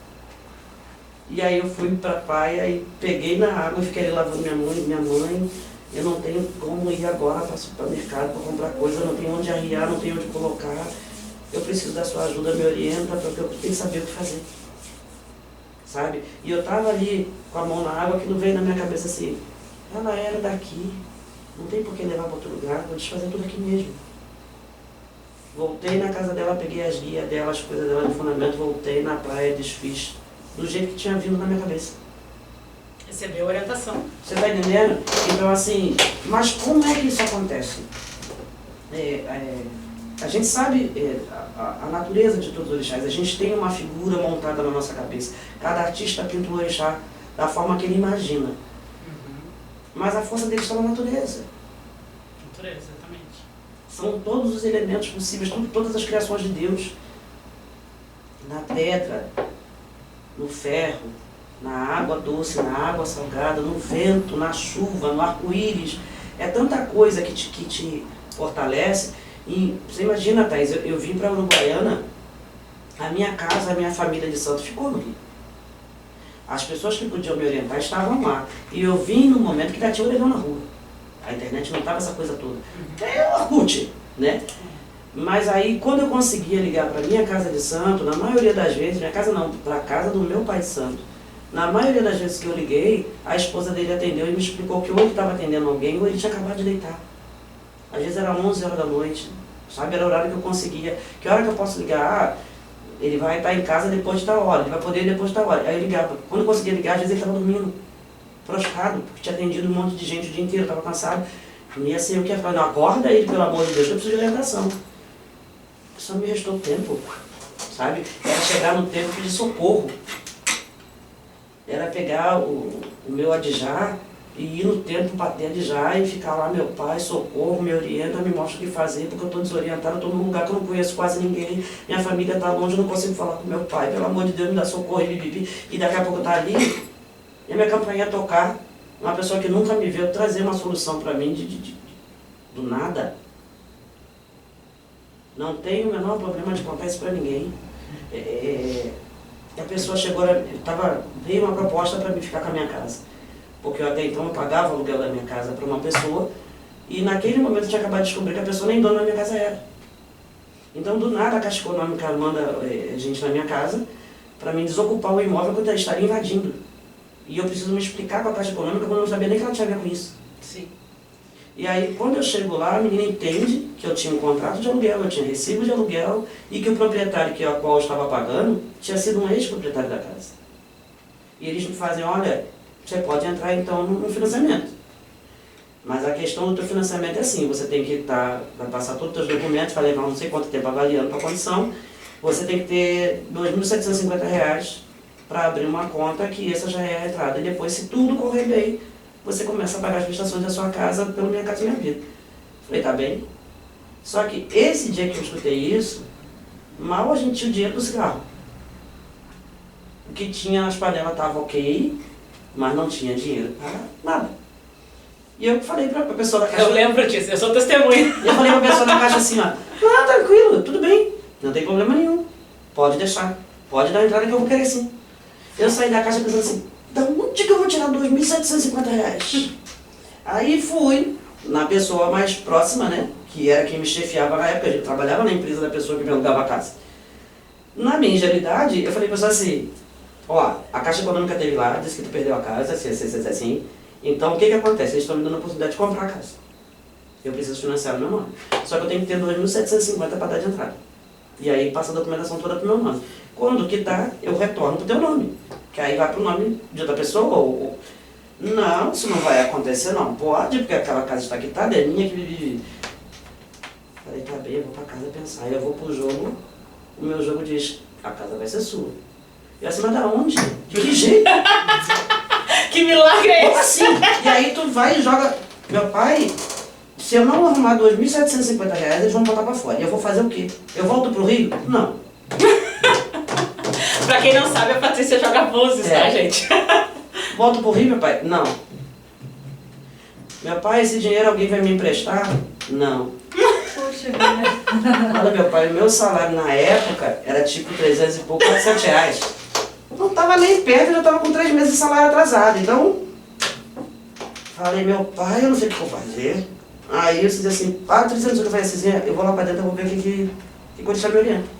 E aí eu fui pra praia e peguei na água e fiquei ali lavando minha mãe. Eu não tenho como ir agora para o supermercado para comprar coisa, eu não tenho onde arriar, não tenho onde colocar. Eu preciso da sua ajuda, me orienta, porque eu tenho que saber o que fazer. Sabe? E eu estava ali com a mão na água, que não veio na minha cabeça assim, ela era daqui, não tem por que levar para outro lugar, vou desfazer tudo aqui mesmo. Voltei na casa dela, peguei as guias dela, as coisas dela de fundamento, voltei na praia, desfiz do jeito que tinha vindo na minha cabeça. Recebeu orientação. Você está entendendo? Então assim, mas como é que isso acontece? A gente sabe a natureza de todos os orixás, a gente tem uma figura montada na nossa cabeça. Cada artista pinta o orixá da forma que ele imagina. Mas a força dele está na natureza. Natureza, exatamente. São todos os elementos possíveis, todas as criações de Deus. Na pedra, no ferro, na água doce, na água salgada, no vento, na chuva, no arco-íris. É tanta coisa que te fortalece. E você imagina, Thaís, eu vim para a Uruguaiana, a minha casa, a minha família de santo ficou no Rio. As pessoas que podiam me orientar estavam lá. E eu vim no momento que ainda tinha orelhão na rua. A internet não estava essa coisa toda. É o Orkut, né? Mas aí, quando eu conseguia ligar para minha casa de santo, na maioria das vezes, minha casa não, para a casa do meu pai de santo, na maioria das vezes que eu liguei, a esposa dele atendeu e me explicou que ou ele estava atendendo alguém ou ele tinha acabado de deitar. Às vezes era 11 horas da noite, sabe? Era o horário que eu conseguia. Que hora que eu posso ligar? Ele vai estar em casa depois de tal hora, ele vai poder ir depois de tal hora. Aí eu ligava. Quando eu conseguia ligar, às vezes ele estava dormindo, prostrado, porque tinha atendido um monte de gente o dia inteiro, estava cansado. Não ia ser eu que ia falar, não, acorda ele, pelo amor de Deus, que eu preciso de orientação. Só me restou tempo, sabe? Era chegar no tempo de socorro. Era pegar o meu adjar e ir no templo bater adjar e ficar lá, meu pai, socorro, me orienta, me mostra o que fazer, porque eu estou desorientado, estou num lugar que eu não conheço quase ninguém, minha família está longe, eu não consigo falar com meu pai, pelo amor de Deus, me dá socorro, e daqui a pouco está ali, e a minha campainha tocar, uma pessoa que nunca me viu trazer uma solução para mim do nada. Não tenho o menor problema de contar isso para ninguém. A pessoa chegou, veio uma proposta para mim ficar com a minha casa. Porque eu até então eu pagava o aluguel da minha casa para uma pessoa, e naquele momento eu tinha acabado de descobrir que a pessoa nem dona da minha casa era. Então, do nada, a Caixa Econômica manda gente na minha casa para mim desocupar o imóvel que eu estaria invadindo. E eu preciso me explicar com a Caixa Econômica quando eu não sabia nem que ela tinha a ver com isso. Sim. E aí, quando eu chego lá, a menina entende que eu tinha um contrato de aluguel, eu tinha recibo de aluguel, e que o proprietário a qual eu estava pagando tinha sido um ex-proprietário da casa. E eles me fazem, olha, você pode entrar então no financiamento. Mas a questão do teu financiamento é assim, você tem que vai passar todos os teus documentos, vai levar não sei quanto tempo avaliando a condição, você tem que ter R$ 2.750 para abrir uma conta, que essa já é a entrada. E depois, se tudo correr bem, você começa a pagar as prestações da sua casa pelo Minha Casa Minha Vida. Falei, tá bem? Só que esse dia que eu escutei isso, mal a gente tinha o dinheiro do cigarro. O que tinha nas panelas estava ok, mas não tinha dinheiro para nada. E eu falei para a pessoa da caixa... Eu lembro disso, eu sou testemunha. Eu falei para a pessoa da caixa assim, ó, ah, tranquilo, tudo bem, não tem problema nenhum. Pode deixar, pode dar a entrada que eu vou querer sim. Eu saí da caixa pensando assim, da onde que eu vou tirar R$2.750? Aí fui na pessoa mais próxima, né, que era quem me chefiava na época, a gente trabalhava na empresa da pessoa que me alugava a casa. Na minha ingenuidade, eu falei para a pessoa assim, ó, a Caixa Econômica teve lá, disse que tu perdeu a casa, assim. Então o que que acontece? Eles estão me dando a oportunidade de comprar a casa. Eu preciso financiar no meu nome. Só que eu tenho que ter 2.750 para dar de entrada. E aí passa a documentação toda pro meu nome. Quando quitar, eu retorno pro teu nome. Que aí vai pro nome de outra pessoa ou... Não, isso não vai acontecer não. Pode, porque aquela casa está quitada, é minha que vive. Falei, tá bem, eu vou pra casa pensar. Aí eu vou pro jogo, o meu jogo diz, a casa vai ser sua. E assim, mas da onde? De que jeito? Que milagre é Como esse? assim? E aí tu vai e joga... Meu pai, se eu não arrumar R$2.750, eles vão botar pra fora. E eu vou fazer o quê? Eu volto pro Rio? Não. Pra quem não sabe, a Patrícia joga Búzios, tá, gente? Volto pro Rio, meu pai? Não. Meu pai, esse dinheiro alguém vai me emprestar? Não. Puxa vida. Olha, meu pai, o meu salário na época era tipo 300 e pouco, R$400. Não tava nem perto, eu já tava com 3 meses de salário atrasado. Então, falei, meu pai, eu não sei o que eu vou fazer. Aí eu disse assim, Patrícia, não sei o que eu falei assim, eu vou lá pra dentro, eu vou ver o que o Orixá me orienta.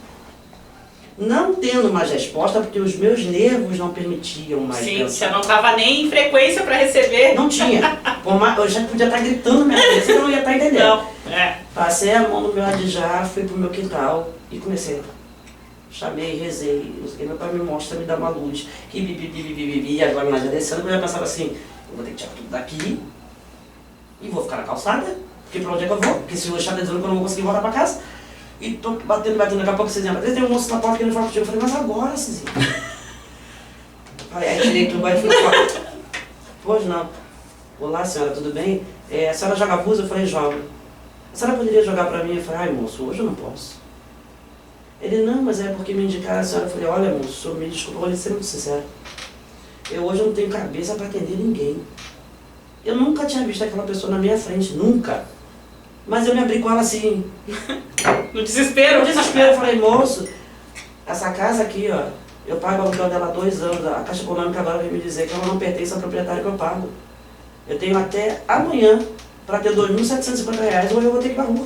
Não tendo mais resposta, porque os meus nervos não permitiam mais Sim, pensar. você não tava nem em frequência pra receber. Não tinha. Eu já podia estar gritando na minha cabeça, eu não ia estar entendendo. Não, Passei a mão no meu adjar, fui pro meu quintal e comecei. Chamei, rezei, não sei o que, meu pai me mostra, me dá uma luz. E bibi, agora nós já descendo, eu já pensava assim, eu vou ter que tirar tudo daqui e vou ficar na calçada, porque pra onde é que eu vou? Porque se o Orixá tá dizendo que eu não vou conseguir voltar pra casa. E tô batendo, daqui a pouco, Cizinha, tem um moço na porta querendo falar contigo. Eu falei, mas agora, Cizinha. Aí tirei tudo, aí falei, pois não. Olá, senhora, tudo bem? A senhora joga búzio? Eu falei, joga. A senhora poderia jogar pra mim? Eu falei, ai moço, hoje eu não posso. Ele, não, mas é porque me indicaram a senhora. Eu falei, olha moço, me desculpa, vou lhe ser muito sincero. Eu hoje não tenho cabeça pra atender ninguém. Eu nunca tinha visto aquela pessoa na minha frente, nunca. Mas eu me abri com ela assim. no desespero. No desespero, eu falei, moço, essa casa aqui, ó, eu pago o aluguel dela há 2 anos. A Caixa Econômica agora vem me dizer que ela não pertence ao proprietário que eu pago. Eu tenho até amanhã para ter R$2.750 ou eu vou ter que ir pra rua.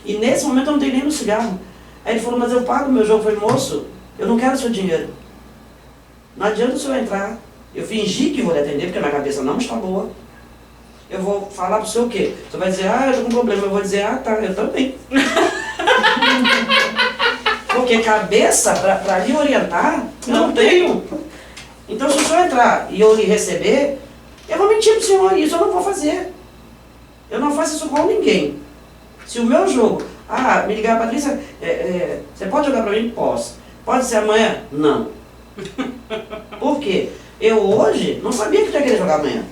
E nesse momento eu não tenho nem no cigarro. Aí ele falou, mas eu pago o meu jogo. Eu falei, moço, eu não quero o seu dinheiro. Não adianta o senhor entrar. Eu fingi que vou lhe atender, porque a minha cabeça não está boa. Eu vou falar pro senhor o quê? Você vai dizer, eu tô com problema. Eu vou dizer, tá, eu também. Porque cabeça, pra lhe orientar, eu não tenho. Então se o senhor entrar e eu lhe receber, eu vou mentir pro senhor, isso eu não vou fazer. Eu não faço isso com ninguém. Se o meu jogo, me ligar, Patrícia, você pode jogar pra mim? Posso. Pode ser amanhã? Não. Por quê? Eu hoje não sabia que eu ia querer jogar amanhã.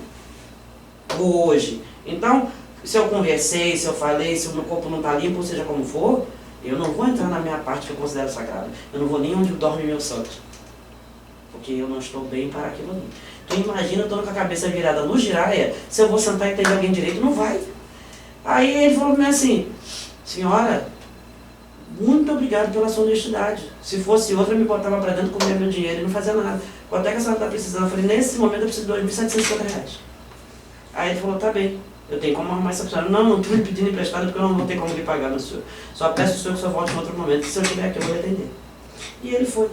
Hoje. Então, se eu conversei, se eu falei, se o meu corpo não está limpo, ou seja como for, eu não vou entrar na minha parte que eu considero sagrada. Eu não vou nem onde dorme meu santo. Porque eu não estou bem para aquilo ali. Tu imagina, eu estou com a cabeça virada no giraia, se eu vou sentar e entender alguém direito, não vai. Aí ele falou para mim assim, senhora, muito obrigado pela sua honestidade. Se fosse outra, eu me botava para dentro, comia meu dinheiro e não fazia nada. Quanto é que a senhora está precisando? Eu falei, nesse momento eu preciso de R$2.750. Aí ele falou, tá bem, eu tenho como arrumar essa pessoa. Não estou me pedindo emprestado porque eu não vou ter como lhe pagar no senhor. Só peço ao senhor que o senhor volte em outro momento, se eu estiver aqui eu vou lhe atender. E ele foi.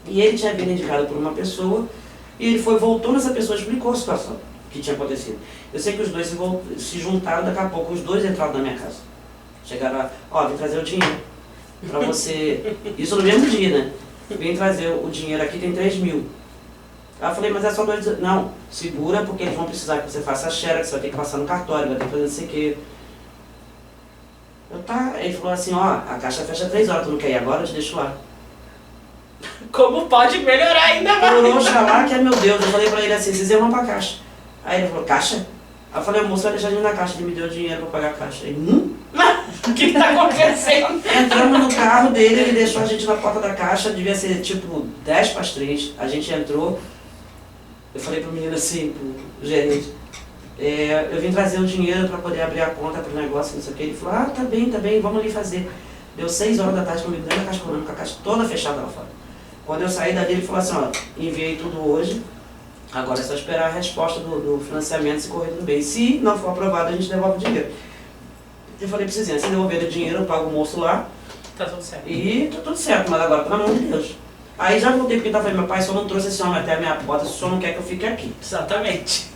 E ele tinha vindo indicado por uma pessoa, e ele foi, voltou nessa pessoa, explicou a situação que tinha acontecido. Eu sei que os dois se juntaram, daqui a pouco os dois entraram na minha casa. Chegaram lá, vim trazer o dinheiro pra você, isso no mesmo dia, né? Vim trazer o dinheiro aqui, tem 3.000. Aí eu falei, mas é só 2... Não, segura porque eles vão precisar que você faça a xerox, você vai ter que passar no cartório, vai ter que fazer não sei o quê. Ele falou assim, a caixa fecha 3 horas, tu não quer ir agora? Eu te deixo lá. Como pode melhorar ainda mais? Por Oxalá que é meu Deus. Eu falei pra ele assim, vocês iam pra caixa. Aí ele falou, caixa? Aí eu falei, moço, vai deixar a gente na caixa. Ele me deu dinheiro pra pagar a caixa. Ele, O que está acontecendo? Entramos no carro dele, ele deixou a gente na porta da caixa, devia ser tipo 10 para as 3. A gente entrou, eu falei pro menino assim, pro gerente, eu vim trazer o dinheiro para poder abrir a conta pro negócio, não sei o que. Ele falou, ah, tá bem, vamos ali fazer. Deu 6 horas da tarde comigo dentro da Caixa Econômica, a caixa toda fechada lá fora. Quando eu saí dali, ele falou assim, ó, enviei tudo hoje, agora é só esperar a resposta do financiamento se correr tudo bem. Se não for aprovado, a gente devolve o dinheiro. Eu falei pra vocês, se devolver o dinheiro, eu pago o moço lá. Tá tudo certo. E tá tudo certo, mas agora pelo amor de Deus. Aí já voltei porque tava falando, meu pai só não trouxe esse homem até a minha porta, se o senhor não quer que eu fique aqui. Exatamente.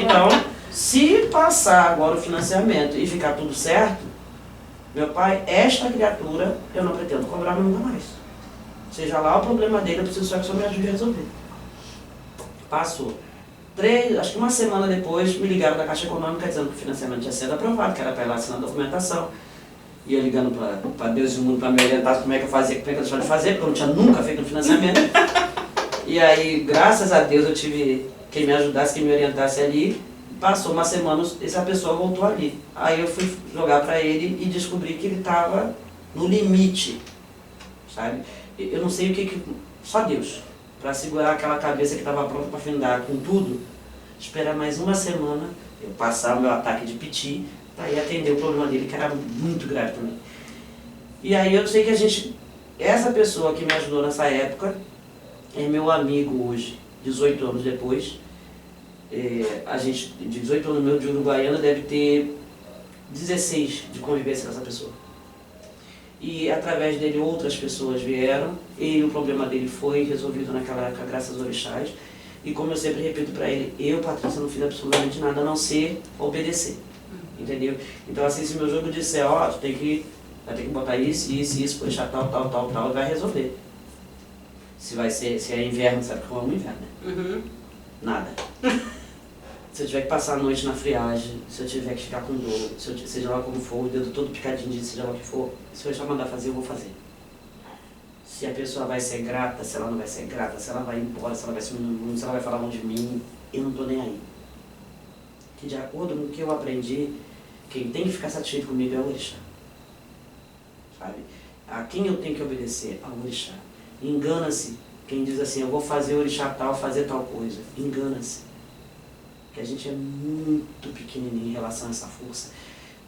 Então, se passar agora o financiamento e ficar tudo certo, meu pai, esta criatura, eu não pretendo cobrar nunca mais. Seja lá o problema dele, eu preciso só que o senhor me ajude a resolver. Passou. Acho que uma semana depois, me ligaram da Caixa Econômica dizendo que o financiamento tinha sido aprovado, que era para ir lá assinar a documentação. E eu ligando para Deus e o mundo para me orientar como é que eu fazia, como é que eu deixava de fazer, porque eu não tinha nunca feito um financiamento. E aí, graças a Deus, eu tive quem me ajudasse, quem me orientasse ali. Passou uma semana, essa pessoa voltou ali. Aí eu fui jogar para ele e descobri que ele estava no limite, sabe? Eu não sei o que só Deus, para segurar aquela cabeça que estava pronta para findar com tudo, esperar mais uma semana, eu passar o meu ataque de piti, para ir atender o problema dele, que era muito grave também. E aí eu sei que essa pessoa que me ajudou nessa época, é meu amigo hoje, 18 anos depois. A gente, de 18 anos meu de Uruguaiana, deve ter 16 de convivência com essa pessoa. E através dele outras pessoas vieram, e o problema dele foi resolvido naquela época graças aos orixás. E como eu sempre repito para ele, eu, Patrícia, não fiz absolutamente nada a não ser obedecer. Entendeu? Então assim, se meu jogo disser, ó, tu vai ter que botar isso, deixar tal, e vai resolver. Se é inverno, sabe que eu amo inverno, né? Uhum. Nada. Se eu tiver que passar a noite na friagem, se eu tiver que ficar com dor, seja lá como for, o dedo todo picadinho, seja lá o que for, se eu já mandar fazer, eu vou fazer. Se a pessoa vai ser grata, se ela não vai ser grata, se ela vai embora, se ela vai se ela vai falar mal de mim, eu não tô nem aí. Que de acordo com o que eu aprendi, quem tem que ficar satisfeito comigo é o orixá. Sabe? A quem eu tenho que obedecer? Ao orixá. Engana-se quem diz assim, eu vou fazer orixá tal, fazer tal coisa. Engana-se. Que a gente é muito pequenininho em relação a essa força.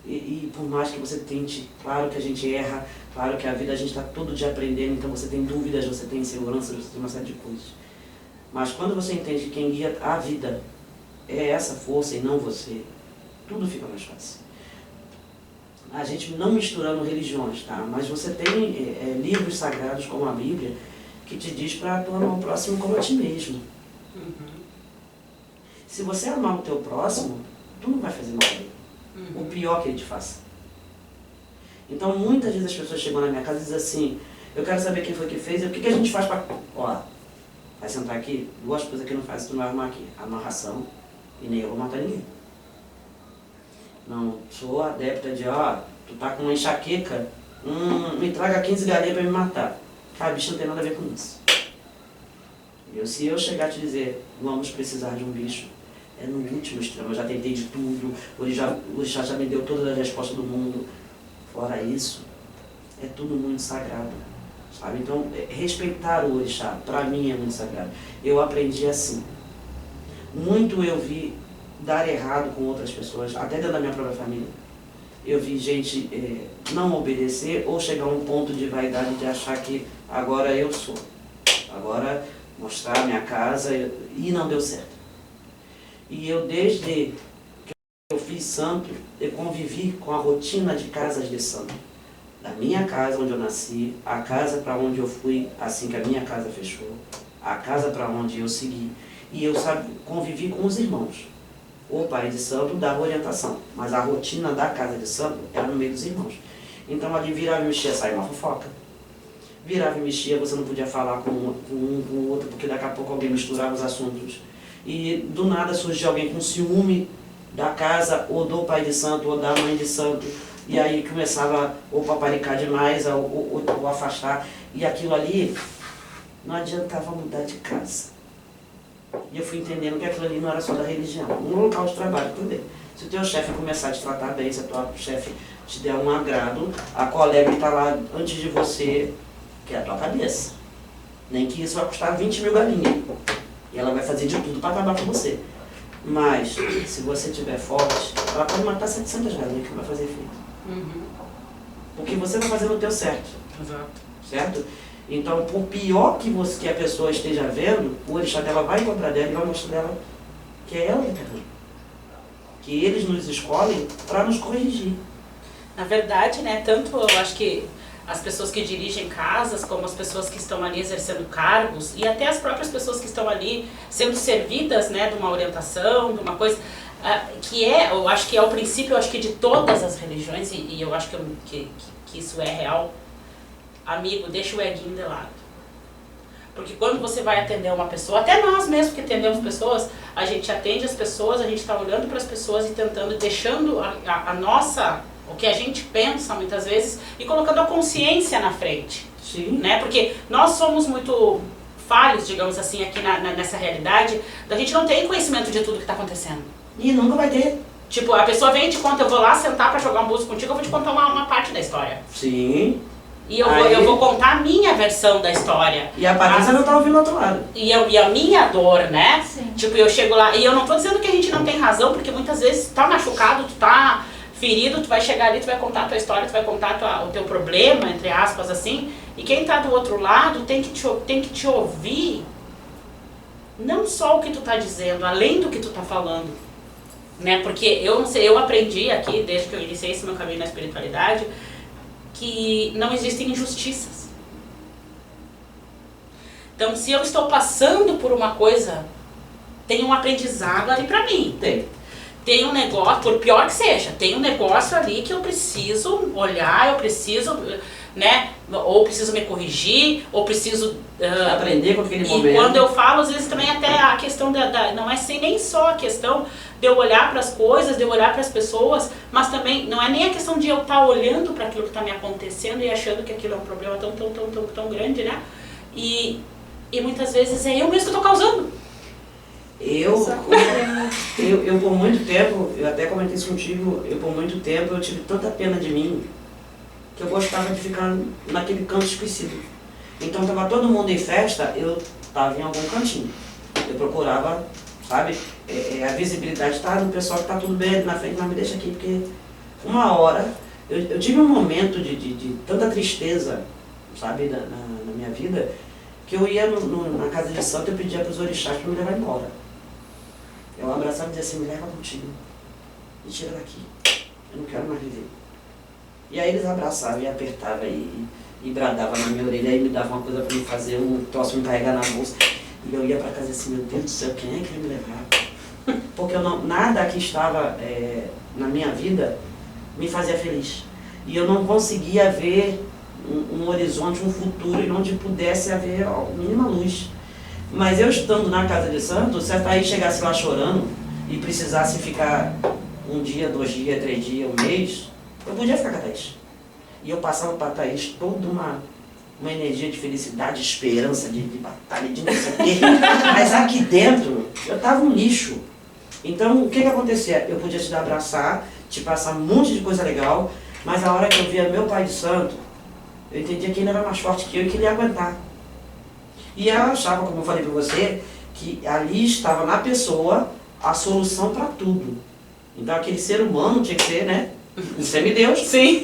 E por mais que você tente, claro que a gente erra, claro que a vida a gente está todo dia aprendendo, então você tem dúvidas, você tem inseguranças, você tem uma série de coisas. Mas quando você entende que quem guia a vida é essa força e não você, tudo fica mais fácil. A gente não misturando religiões, tá? Mas você tem livros sagrados como a Bíblia que te diz para tu amar o próximo como a ti mesmo. Uhum. Se você amar o teu próximo, tu não vai fazer mal a ele. Uhum. O pior que ele te faça. Então muitas vezes as pessoas chegam na minha casa e dizem assim, eu quero saber quem foi que fez e o que a gente faz para... Ó, vai sentar aqui, duas coisas que não faz, tu não vai arrumar aqui. Amarração e nem eu vou matar ninguém. Não sou adepta de, tu tá com uma enxaqueca, me traga 15 galinhas para me matar. Cara, bicho não tem nada a ver com isso. Se eu chegar a te dizer, vamos precisar de um bicho, é no último extremo. Eu já tentei de tudo, o orixá já me deu todas as respostas do mundo. Fora isso, é tudo muito sagrado, sabe? Então, respeitar o orixá, para mim é muito sagrado. Eu aprendi assim. Muito eu vi dar errado com outras pessoas, até dentro da minha própria família. Eu vi gente não obedecer ou chegar a um ponto de vaidade de achar que agora eu sou. Agora mostrar a minha casa e não deu certo. E eu desde que eu fiz santo, eu convivi com a rotina de casas de santo. Da minha casa onde eu nasci, a casa para onde eu fui assim que a minha casa fechou, a casa para onde eu segui. E eu convivi com os irmãos. O pai de santo dava orientação, mas a rotina da casa de santo era no meio dos irmãos. Então ali virava e mexia, saia uma fofoca. Virava e mexia, você não podia falar com um com o outro, porque daqui a pouco alguém misturava os assuntos. E do nada surgia alguém com ciúme da casa, ou do pai de santo, ou da mãe de santo. E aí começava ou paparicar demais, ou afastar. E aquilo ali não adiantava mudar de casa. E eu fui entendendo que aquilo ali não era só da religião, um local de trabalho também. Se o teu chefe começar a te tratar bem, se a tua chefe te der um agrado, a colega que está lá antes de você, que é a tua cabeça. Nem que isso vai custar 20 mil galinhas. E ela vai fazer de tudo para acabar com você. Mas, se você estiver forte, ela pode matar 700 galinhas que não vai fazer efeito. Porque você vai fazer o teu certo. Exato. Certo? Então, por pior que a pessoa esteja vendo, o orixá dela vai encontrar dela e vai mostrar dela que é ela que está errando. Que eles nos escolhem para nos corrigir. Na verdade, né, tanto eu acho que as pessoas que dirigem casas, como as pessoas que estão ali exercendo cargos, e até as próprias pessoas que estão ali sendo servidas, né, de uma orientação, de uma coisa, que eu acho que é o princípio, eu acho que de todas as religiões, e eu acho que isso é real. Amigo, deixa o eguinho de lado. Porque quando você vai atender uma pessoa, até nós mesmos que atendemos pessoas, a gente atende as pessoas, a gente está olhando para as pessoas e tentando, deixando a nossa, o que a gente pensa muitas vezes, e colocando a consciência na frente. Sim. Né? Porque nós somos muito falhos, digamos assim, aqui nessa realidade, da gente não ter conhecimento de tudo que está acontecendo. E nunca vai ter. Tipo, a pessoa vem e te conta, eu vou lá sentar para jogar um músico contigo, eu vou te contar uma parte da história. Sim. E eu vou contar a minha versão da história. E a Patrícia não tá ouvindo o outro lado. E a minha dor, né? Sim. Tipo, eu chego lá, e eu não tô dizendo que a gente não tem razão, porque muitas vezes tu tá machucado, tu tá ferido, tu vai chegar ali, tu vai contar a tua história, tu vai contar o teu problema, entre aspas, assim, e quem tá do outro lado tem que te ouvir, não só o que tu tá dizendo, além do que tu tá falando, né? Porque eu não sei, eu aprendi aqui, desde que eu iniciei esse meu caminho na espiritualidade, que não existem injustiças. Então, se eu estou passando por uma coisa, tem um aprendizado ali pra mim. Tem um negócio, por pior que seja, tem um negócio ali que eu preciso olhar, eu preciso, né, ou preciso me corrigir, ou preciso aprender com aquele momento. E quando eu falo, às vezes também até a questão não é assim, nem só a questão de eu olhar para as coisas, de eu olhar para as pessoas, mas também não é nem a questão de eu estar olhando para aquilo que está me acontecendo e achando que aquilo é um problema tão grande, né? E muitas vezes é eu mesmo que estou causando. Eu por muito tempo, eu até comentei isso contigo, por muito tempo eu tive tanta pena de mim, que eu gostava de ficar naquele canto esquecido. Então tava todo mundo em festa, eu tava em algum cantinho. Eu procurava, sabe, a visibilidade tá no pessoal que tá tudo bem ali na frente, mas me deixa aqui, porque uma hora, eu tive um momento de tanta tristeza, sabe, na minha vida, que eu ia na casa de santo e eu pedia para os orixás para me levar embora. Eu abraçava e dizia assim, me leva contigo, me tira daqui, eu não quero mais viver. E aí eles abraçavam e apertavam e bradavam na minha orelha e me davam uma coisa para me fazer, um troço me carregar na bolsa. E eu ia para casa assim, meu Deus do céu, quem é que vai me levar? Porque nada que estava na minha vida me fazia feliz. E eu não conseguia ver um horizonte, um futuro em onde pudesse haver a mínima luz. Mas eu estando na casa de santo, se a Thaís chegasse lá chorando e precisasse ficar um dia, 2 dias, 3 dias, 1 mês, eu podia ficar com a Thaís. E eu passava para a Thaís toda uma energia de felicidade, de esperança, de batalha, de não sei o quê. Mas aqui dentro, eu estava um lixo. Então, o que acontecia? Eu podia te abraçar, te passar um monte de coisa legal, mas a hora que eu via meu pai de santo, eu entendia que ele era mais forte que eu e que ele ia aguentar. E ela achava, como eu falei para você, que ali estava na pessoa a solução para tudo. Então aquele ser humano tinha que ser, né, um semideus,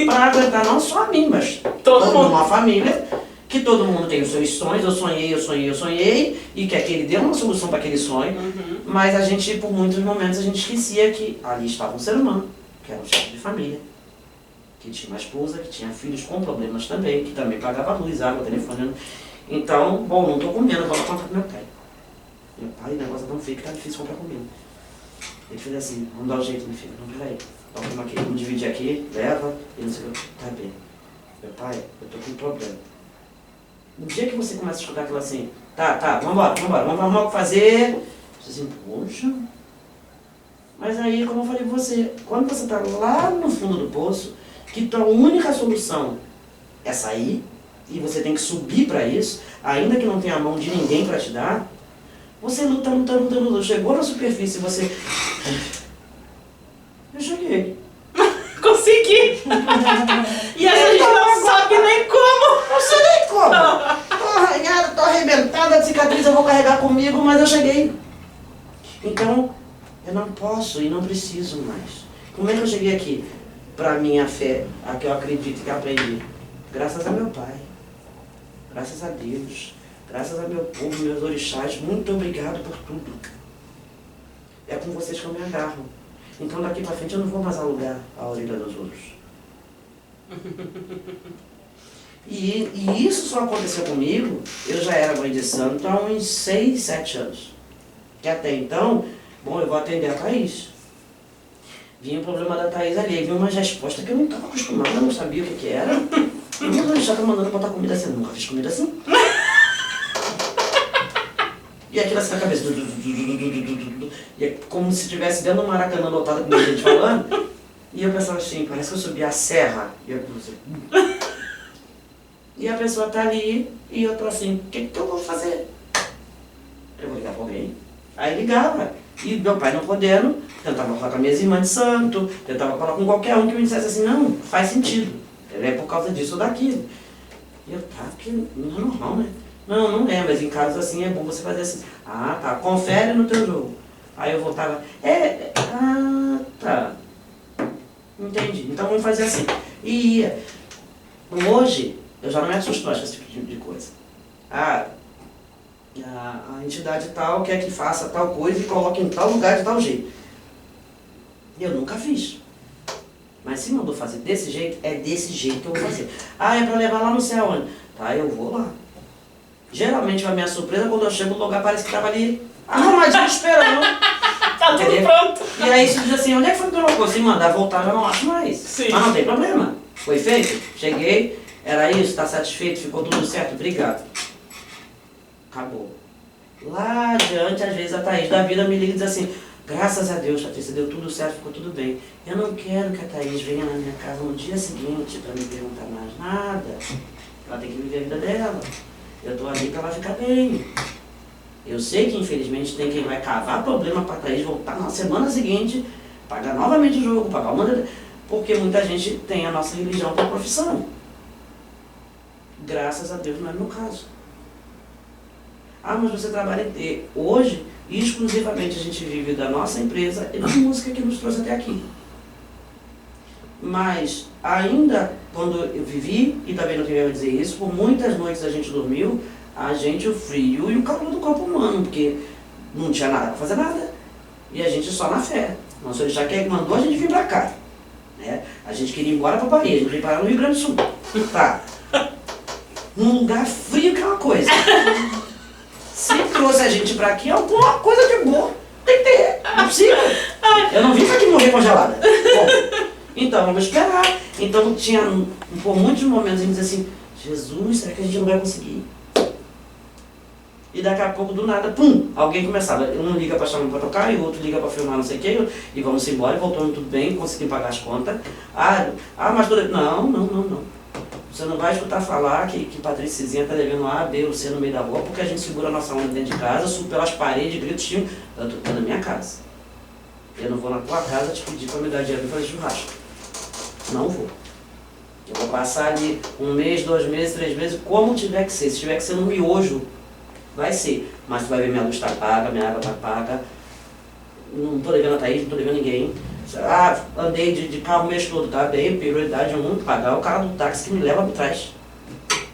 para aguentar não só a mim, mas toda uma família, que todo mundo tem os seus sonhos, eu sonhei, e que aquele deu uma solução para aquele sonho, mas a gente, por muitos momentos, a gente esquecia que ali estava um ser humano, que era um chefe de família, que tinha uma esposa, que tinha filhos com problemas também, que também pagava luz, água, telefone. Então, bom, não estou comendo, eu vou contar pro meu pai. Meu pai, o negócio é tão feio que tá difícil comprar comida. Ele fez assim, vamos dar um jeito, meu filho, não, peraí. Toma aqui, vamos dividir aqui, leva, e não sei o que, tá bem. Meu pai, eu tô com um problema. No dia que você começa a escutar aquilo assim, tá, vamos arrumar o que fazer. Você assim, poxa. Mas aí, como eu falei pra você, quando você tá lá no fundo do poço, que tua única solução é sair, e você tem que subir para isso, ainda que não tenha a mão de ninguém para te dar, Você luta. Chegou na superfície, você... Eu cheguei. Consegui! E a gente não sabe nem como! Não sei nem como. Tô arranhada, tô arrebentada de cicatriz, eu vou carregar comigo, mas eu cheguei. Então, eu não posso e não preciso mais. Como é que eu cheguei aqui? Pra minha fé, a que eu acredito que aprendi. Graças a meu pai. Graças a Deus. Graças a meu povo, meus orixás. Muito obrigado por tudo. É com vocês que eu me agarro. Então daqui pra frente eu não vou mais alugar a orelha dos outros. E isso só aconteceu comigo, eu já era mãe de santo há uns 6, 7 anos. Que até então, bom, eu vou atender a Thaís. Vinha o problema da Thaís ali, vinha uma resposta que eu não estava acostumada, eu não sabia o que era. E minha mãe já tá mandando botar comida assim, eu nunca fiz comida assim. E aquilo assim na cabeça. E é como se estivesse dentro do Maracanã lotado com gente falando. E eu pensava assim, parece que eu subi a serra. E a pessoa tá ali e eu tô assim, o que eu vou fazer? Eu vou ligar pra alguém. Aí ligava. E meu pai não podendo, tentava falar com as minhas irmãs de santo, tentava falar com qualquer um que me dissesse assim, não, faz sentido. É por causa disso ou daquilo. E eu, tá, porque não é normal, né? Não é, mas em casos assim é bom você fazer assim. Ah, tá, confere no teu jogo. Aí eu voltava, tá. Entendi, então vamos fazer assim. E ia. Hoje, eu já não me assusto mais com esse tipo de coisa. A entidade tal quer que faça tal coisa e coloque em tal lugar de tal jeito. Eu nunca fiz. Mas se mandou fazer desse jeito, é desse jeito que eu vou fazer. Ah, é pra levar lá no céu onde? Tá, eu vou lá. Geralmente a minha surpresa quando eu chego no lugar parece que tava ali arrumadinho esperando. Tá tudo pronto. E aí você diz assim, onde é que foi que colocou? Se mandar voltar, já não acho mais. Sim. Mas não tem problema. Foi feito, cheguei, era isso, tá satisfeito, ficou tudo certo, obrigado. Acabou. Lá adiante, às vezes a Thaís da vida me liga e diz assim, graças a Deus, Patrícia, deu tudo certo, ficou tudo bem. Eu não quero que a Thaís venha na minha casa no dia seguinte para me perguntar mais nada. Ela tem que viver a vida dela. Eu tô ali para ela ficar bem. Eu sei que infelizmente tem quem vai cavar problema para a Thaís voltar na semana seguinte, pagar novamente o jogo, pagar uma... Porque muita gente tem a nossa religião como profissão. Graças a Deus não é meu caso. Ah, mas você trabalha hoje, exclusivamente a gente vive da nossa empresa e da música que nos trouxe até aqui. Mas ainda quando eu vivi, e também não queria dizer isso, por muitas noites a gente dormiu, a gente o frio e o calor do corpo humano, porque não tinha nada para fazer nada. E a gente só na fé. Nosso orixá que mandou a gente vir para cá. Né? A gente queria ir embora para Bahia, a gente veio parar no Rio Grande do Sul. Tá. Num lugar frio que é uma coisa. Se trouxe a gente pra aqui, alguma coisa de boa tem que ter, não é possível. Eu não vim pra aqui morrer congelada. Bom, então vamos esperar. Então tinha, por muitos momentos, a gente dizia assim, Jesus, será que a gente não vai conseguir? E daqui a pouco, do nada, pum, alguém começava. Um liga pra chamar pra tocar, e o outro liga pra filmar não sei o que, e vamos embora, e voltamos tudo bem, conseguimos pagar as contas. Mas tudo... Não. Você não vai escutar falar que Patriciazinha está devendo A, B ou C no meio da rua, porque a gente segura a nossa onda dentro de casa, subo pelas paredes, grito, xingo, eu tô na minha casa. Eu não vou na tua casa te pedir para me dar dinheiro para fazer churrasco. Não vou. Eu vou passar ali 1 mês, 2 meses, 3 meses, como tiver que ser. Se tiver que ser no miojo, vai ser. Mas tu vai ver minha luz tá paga, minha água tá paga. Não tô devendo a Thaís, não tô devendo ninguém. Andei de carro o mês todo, tá bem, prioridade 1, pagar o cara do táxi que me leva por trás,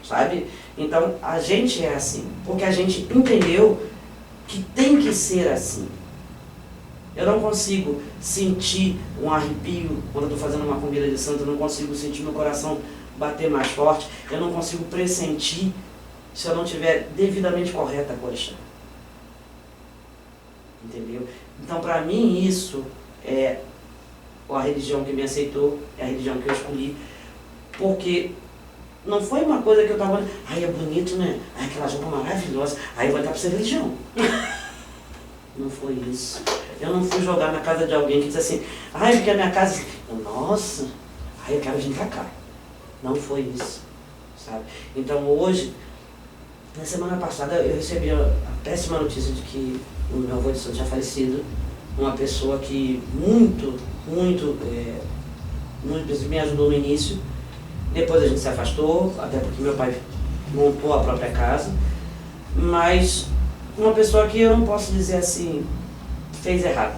sabe? Então, a gente é assim, porque a gente entendeu que tem que ser assim. Eu não consigo sentir um arrepio quando eu estou fazendo uma comida de santo, eu não consigo sentir meu coração bater mais forte, eu não consigo pressentir se eu não estiver devidamente correta com a orixá. Entendeu? Então, para mim, isso é a religião que me aceitou, é a religião que eu escolhi, porque não foi uma coisa que eu estava olhando, ai, é bonito, né? Ai, aquela roupa maravilhosa, aí eu vou entrar para ser religião. Não foi isso. Eu não fui jogar na casa de alguém que disse assim, ai, porque a minha casa... Nossa, ai, eu quero vir para cá. Não foi isso, sabe? Então hoje, Na semana passada eu recebi a péssima notícia de que o meu avô de santo tinha falecido. Uma pessoa que muito me ajudou no início. Depois a gente se afastou, até porque meu pai montou a própria casa. Mas uma pessoa que eu não posso dizer assim, fez errado,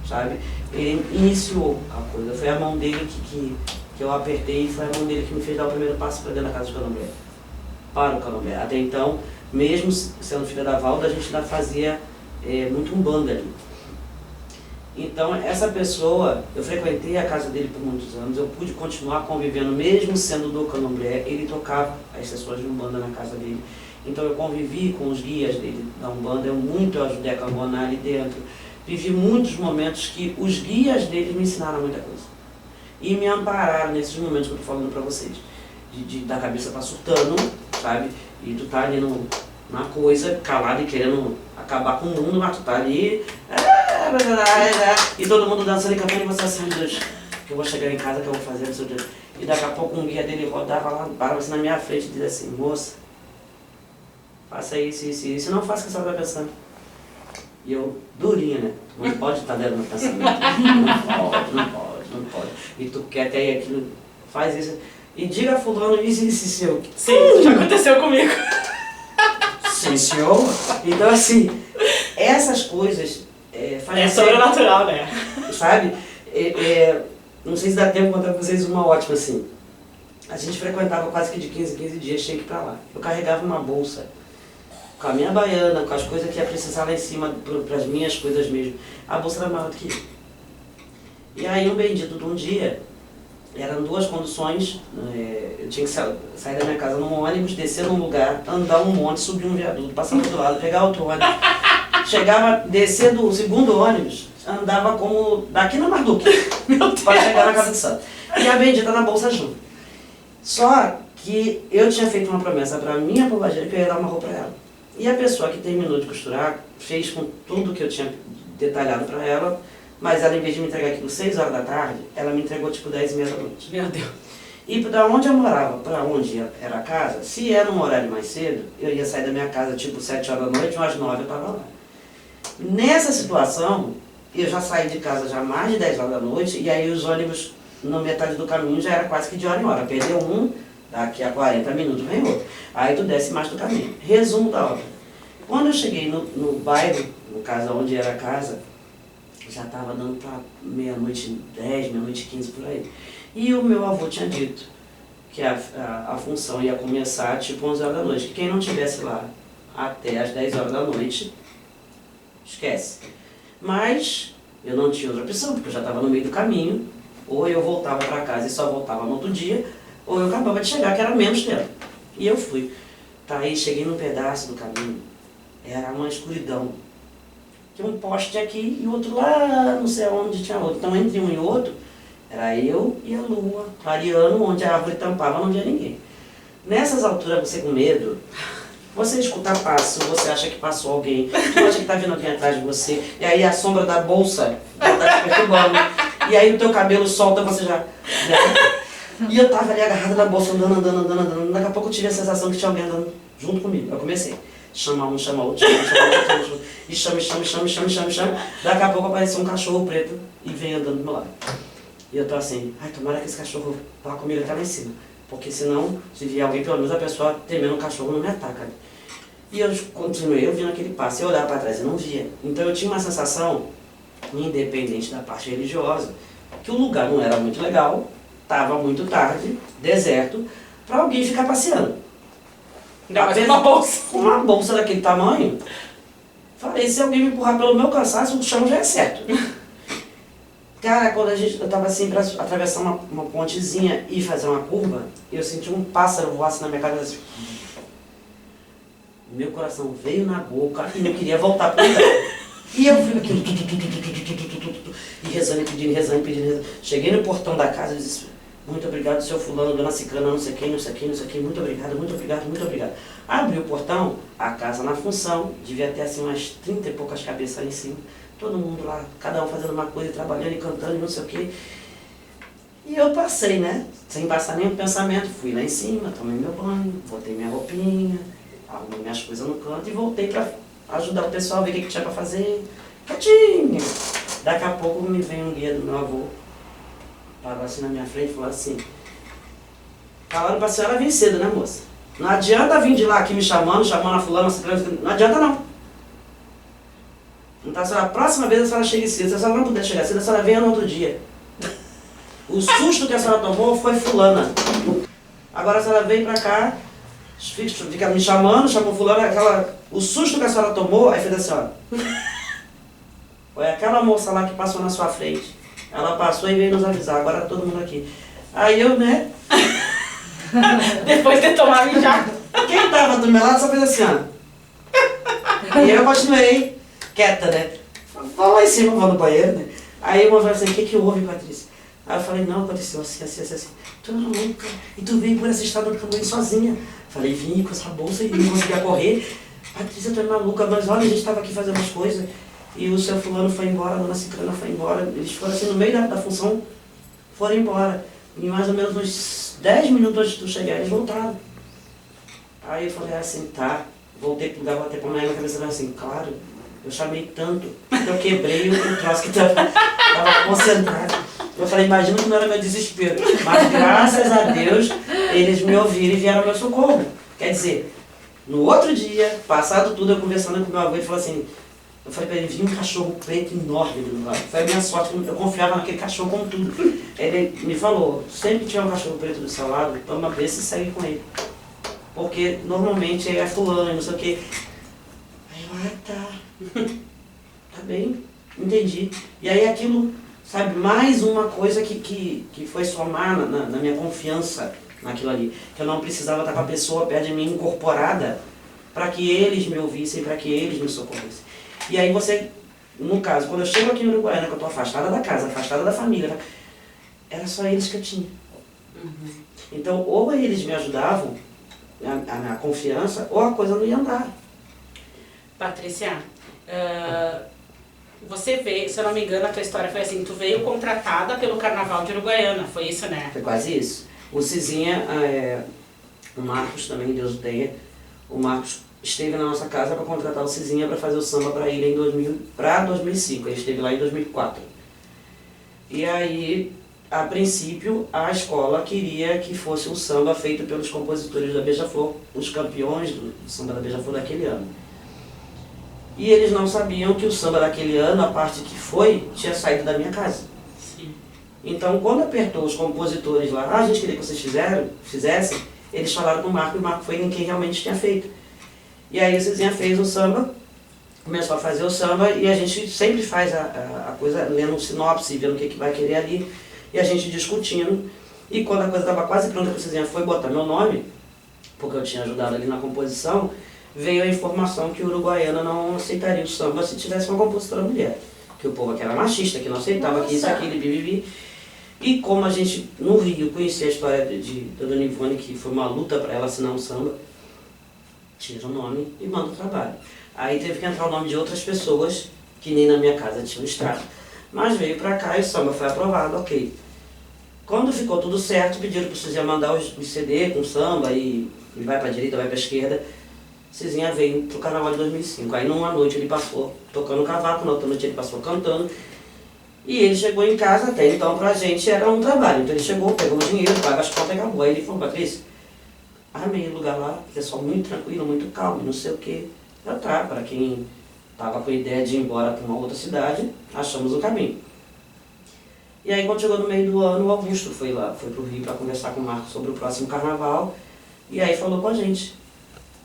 sabe? Ele iniciou a coisa, foi a mão dele que eu apertei, foi a mão dele que me fez dar o primeiro passo para dentro da casa do Candomblé, para o Candomblé. Até então, mesmo sendo filha da Valda, a gente ainda fazia muito umbanda ali. Então, essa pessoa, eu frequentei a casa dele por muitos anos, eu pude continuar convivendo, mesmo sendo do Candomblé, ele tocava as sessões de umbanda na casa dele. Então, eu convivi com os guias dele da umbanda, eu ajudei a cambonar ali dentro. Vivi muitos momentos que os guias dele me ensinaram muita coisa. E me ampararam nesses momentos que eu estou falando para vocês. Da cabeça tá surtando, sabe? E tu tá ali numa coisa, calado e querendo acabar com o mundo, mas tu tá ali... E todo mundo dançando e cantando e você assim, meu Deus, que eu vou chegar em casa, que eu vou fazer, não sei o que. E daqui a pouco um guia dele rodava lá, parava assim na minha frente e dizia assim, moça, faça isso, isso e isso, não faça o que você está pensando. E eu, durinha, né? Não pode estar dentro do meu pensamento. Não pode. E tu quer ter aquilo, faz isso. E diga a fulano isso e isso, seu. Sim, já aconteceu comigo. Sim, senhor. Então, assim, essas coisas... É sobrenatural, né? Sabe? Não sei se dá tempo de contar pra vocês uma ótima, assim. A gente frequentava quase que de 15 em 15 dias, tinha que ir pra lá. Eu carregava uma bolsa com a minha baiana, com as coisas que ia precisar lá em cima, para as minhas coisas mesmo. A bolsa era maior do que eu. E aí, um bendito de um dia, eram duas conduções, eu tinha que sair da minha casa num ônibus, descer num lugar, andar um monte, subir um viaduto, passar do outro lado, pegar outro ônibus. Chegava, descer do segundo ônibus, andava como daqui na Marduque, para chegar na casa de santo. E a bendita na bolsa junto. Só que eu tinha feito uma promessa para minha pombageira que eu ia dar uma roupa para ela. E a pessoa que terminou de costurar fez com tudo que eu tinha detalhado para ela, mas ela, em vez de me entregar aquilo 6 horas da tarde, ela me entregou tipo 10h30 da noite. Meu Deus. E da onde eu morava para onde era a casa, se era um horário mais cedo, eu ia sair da minha casa tipo 7 horas da noite, umas 9 eu estava lá. Nessa situação, eu já saí de casa já mais de 10 horas da noite, e aí os ônibus, na metade do caminho, já era quase que de hora em hora. Perdeu um, daqui a 40 minutos vem outro. Aí tu desce mais do caminho. Resumo da obra. Quando eu cheguei no bairro, no caso onde era a casa, já estava dando para meia-noite 10, meia-noite 15 por aí. E o meu avô tinha dito que a função ia começar tipo 11 horas da noite, que quem não estivesse lá até as 10 horas da noite, esquece. Mas eu não tinha outra opção, porque eu já estava no meio do caminho, ou eu voltava para casa e só voltava no outro dia, ou eu acabava de chegar, que era menos tempo. E eu fui. Tá, aí cheguei num pedaço do caminho, era uma escuridão. Tinha um poste aqui e outro lá, não sei onde tinha outro. Então entre um e outro, era eu e a lua, clareando, onde a árvore tampava, não tinha ninguém. Nessas alturas, você com medo, você escuta passo, você acha que passou alguém, você acha que está vindo alguém atrás de você, e aí a sombra da bolsa está te perturbando, e aí o teu cabelo solta, você já... E eu tava ali agarrada na bolsa, andando, daqui a pouco eu tive a sensação que tinha alguém andando junto comigo. Eu comecei, chama um, chama outro, e chama, daqui a pouco apareceu um cachorro preto e veio andando do meu lado. E eu tô assim, ai, tomara que esse cachorro vá comigo até lá em cima. Porque senão, se vier alguém, pelo menos a pessoa temendo um cachorro não me ataca. E eu continuei ouvindo aquele passo, eu olhava para trás e não via. Então eu tinha uma sensação, independente da parte religiosa, que o lugar não era muito legal, estava muito tarde, deserto, para alguém ficar passeando. Ainda mais uma bolsa. Com uma bolsa daquele tamanho, falei, se alguém me empurrar pelo meu cansaço, o chão já é certo. Cara, quando eu estava assim para atravessar uma pontezinha e fazer uma curva, eu senti um pássaro voar assim na minha cabeça. Assim. Meu coração veio na boca e não queria voltar para o lugar. E eu fui aquilo, e rezando, pedindo. Cheguei no portão da casa e disse, muito obrigado, seu fulano, dona ciclana, não sei quem, muito obrigado. Abri o portão, a casa na função, devia ter assim umas 30 e poucas cabeças ali em cima. Todo mundo lá, cada um fazendo uma coisa, trabalhando e cantando e não sei o quê. E eu passei, né? Sem passar nenhum pensamento. Fui lá em cima, tomei meu banho, botei minha roupinha, arrumei minhas coisas no canto e voltei para ajudar o pessoal a ver o que tinha para fazer. Quietinho. Daqui a pouco me vem um guia do meu avô, parou assim na minha frente e falou assim: falaram pra senhora vir cedo, né, moça? Não adianta vir de lá aqui me chamando a fulana, não adianta não. Então, a próxima vez a senhora chega cedo, se a senhora não puder chegar cedo, a senhora venha no outro dia. O susto que a senhora tomou foi fulana. Agora a senhora vem pra cá, fica me chamou fulana, o susto que a senhora tomou, aí fez assim, ó. Foi aquela moça lá que passou na sua frente. Ela passou e veio nos avisar, agora tá todo mundo aqui. Aí eu, né? Depois de tomar já. Quem tava do meu lado só fez assim, ó. E eu continuei quieta, né? Vou lá em cima, vou no banheiro, né? Aí uma falou assim, o que houve, Patrícia? Aí eu falei, não, aconteceu assim. Tu é louca. E tu veio por essa estrada do caminho sozinha. Falei, vim com essa bolsa e não conseguia correr. Patrícia, tu é maluca, mas olha, a gente tava aqui fazendo as coisas. E o seu fulano foi embora, a dona Cicrana foi embora. Eles foram assim, no meio da função, foram embora. E mais ou menos uns 10 minutos antes de tu chegar, eles voltaram. Aí eu falei assim, tá. Voltei pro lugar, botei pra minha cabeça e falei assim, claro, eu chamei tanto, que eu quebrei o troço que tava concentrado. Eu falei, imagina que não era meu desespero. Mas graças a Deus, eles me ouviram e vieram ao meu socorro. Quer dizer, no outro dia, passado tudo, eu conversando com meu avô, ele falou assim, eu falei pra ele, vi um cachorro preto enorme do meu lado. Foi a minha sorte, eu confiava naquele cachorro como tudo. Ele me falou, sempre que tiver um cachorro preto do seu lado, toma besta e segue com ele. Porque normalmente é fulano, não sei o quê. Aí eu, tá. Tá bem, entendi. E aí aquilo, sabe, mais uma coisa que foi somar na minha confiança naquilo ali. Que eu não precisava estar com a pessoa perto de mim incorporada para que eles me ouvissem, para que eles me socorressem. E aí você, no caso, quando eu chego aqui em Uruguaiana, que eu estou afastada da casa, afastada da família, era só eles que eu tinha. Uhum. Então, ou eles me ajudavam, a minha confiança, ou a coisa não ia andar. Patrícia, você veio, se eu não me engano, a tua história foi assim, tu veio contratada pelo Carnaval de Uruguaiana, foi isso, né? Foi quase isso. O Cizinha, o Marcos também, Deus o tenha, o Marcos esteve na nossa casa para contratar o Cizinha para fazer o samba para ele para 2005, ele esteve lá em 2004. E aí, a princípio, a escola queria que fosse um samba feito pelos compositores da Beija-Flor, os campeões do samba da Beija-Flor daquele ano. E eles não sabiam que o samba daquele ano, a parte que foi, tinha saído da minha casa. Sim. Então, quando apertou os compositores lá, a gente queria que vocês fizessem, eles falaram com o Marco, e o Marco foi quem realmente tinha feito. E aí o Cizinha fez o samba, começou a fazer o samba, e a gente sempre faz a coisa lendo um sinopse, vendo o que vai querer ali, e a gente discutindo. E quando a coisa estava quase pronta, que o Cizinha foi botar meu nome, porque eu tinha ajudado ali na composição, veio a informação que o Uruguaiana não aceitaria o samba se tivesse uma compositora mulher. Que o povo aqui era machista, que não aceitava. Nossa. Que isso, aquilo, bibibi. E como a gente, no Rio, conhecia a história da Dona Ivone, que foi uma luta para ela assinar um samba, tira o nome e manda o trabalho. Aí teve que entrar o nome de outras pessoas, que nem na minha casa tinha um extrato. Mas veio para cá e o samba foi aprovado, ok. Quando ficou tudo certo, pediram para o Cizinha mandar os CD com samba e vai para a direita, vai para a esquerda. Cizinha veio pro Carnaval de 2005. Aí numa noite ele passou tocando cavaco, na outra noite ele passou cantando. E ele chegou em casa, até então pra gente era um trabalho. Então ele chegou, pegou o dinheiro, paga as contas e acabou. Aí ele falou, Patrícia, amei o lugar lá, pessoal muito tranquilo, muito calmo, não sei o quê. Já tá, para quem tava com a ideia de ir embora para uma outra cidade, achamos o caminho. E aí quando chegou no meio do ano, o Augusto foi lá, foi pro Rio para conversar com o Marcos sobre o próximo Carnaval. E aí falou com a gente.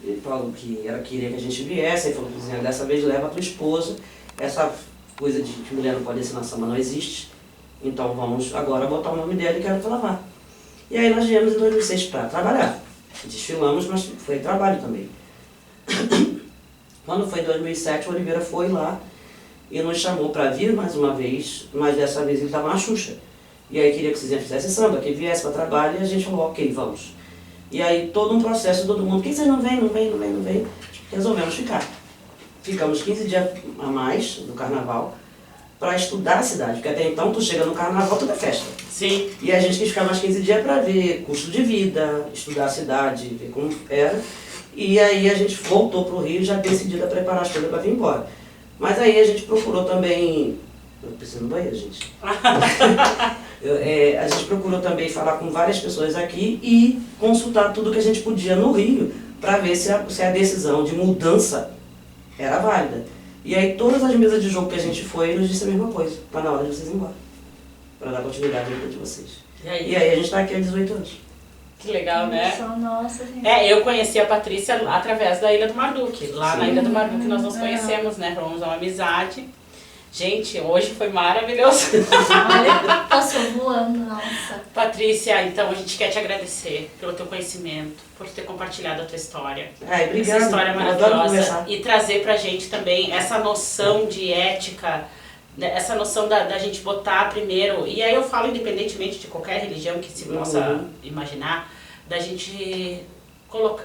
Ele falou que queria que a gente viesse, aí falou que dessa vez leva a tua esposa, essa coisa de que mulher não pode assinar samba não existe, então vamos agora botar o nome dela e quero que ela vá. E aí nós viemos em 2006 para trabalhar, desfilamos, mas foi trabalho também. Quando foi em 2007, o Oliveira foi lá e nos chamou para vir mais uma vez, mas dessa vez ele estava na Xuxa. E aí queria que vocês fizessem samba, que viesse para trabalho, e a gente falou, ok, vamos. E aí todo um processo, todo mundo, por que vocês não vêm? Resolvemos ficar. Ficamos 15 dias a mais do Carnaval para estudar a cidade, porque até então tu chega no Carnaval, tudo é festa. Sim. E a gente quis ficar mais 15 dias para ver custo de vida, estudar a cidade, ver como era. E aí a gente voltou para o Rio já decidida a preparar as coisas para vir embora. Mas aí a gente procurou também... Eu preciso no banheiro, gente. A gente procurou também falar com várias pessoas aqui e consultar tudo que a gente podia no Rio para ver se a decisão de mudança era válida. E aí todas as mesas de jogo que a gente foi, nos disse a mesma coisa. Tá na hora de vocês ir embora. Para dar continuidade à vida de vocês. E aí a gente está aqui há 18 anos. Que legal, né? Nossa, gente. Eu conheci a Patrícia através da Ilha do Marduk. Lá na Ilha do Marduk nós nos conhecemos, né? Formamos uma amizade. Gente, hoje foi maravilhoso. Olha, passou voando, nossa. Patrícia, então a gente quer te agradecer pelo teu conhecimento, por ter compartilhado a tua história. Obrigada. Essa história maravilhosa. E trazer pra gente também essa noção de ética, essa noção da gente botar primeiro, e aí eu falo independentemente de qualquer religião que se possa imaginar, da gente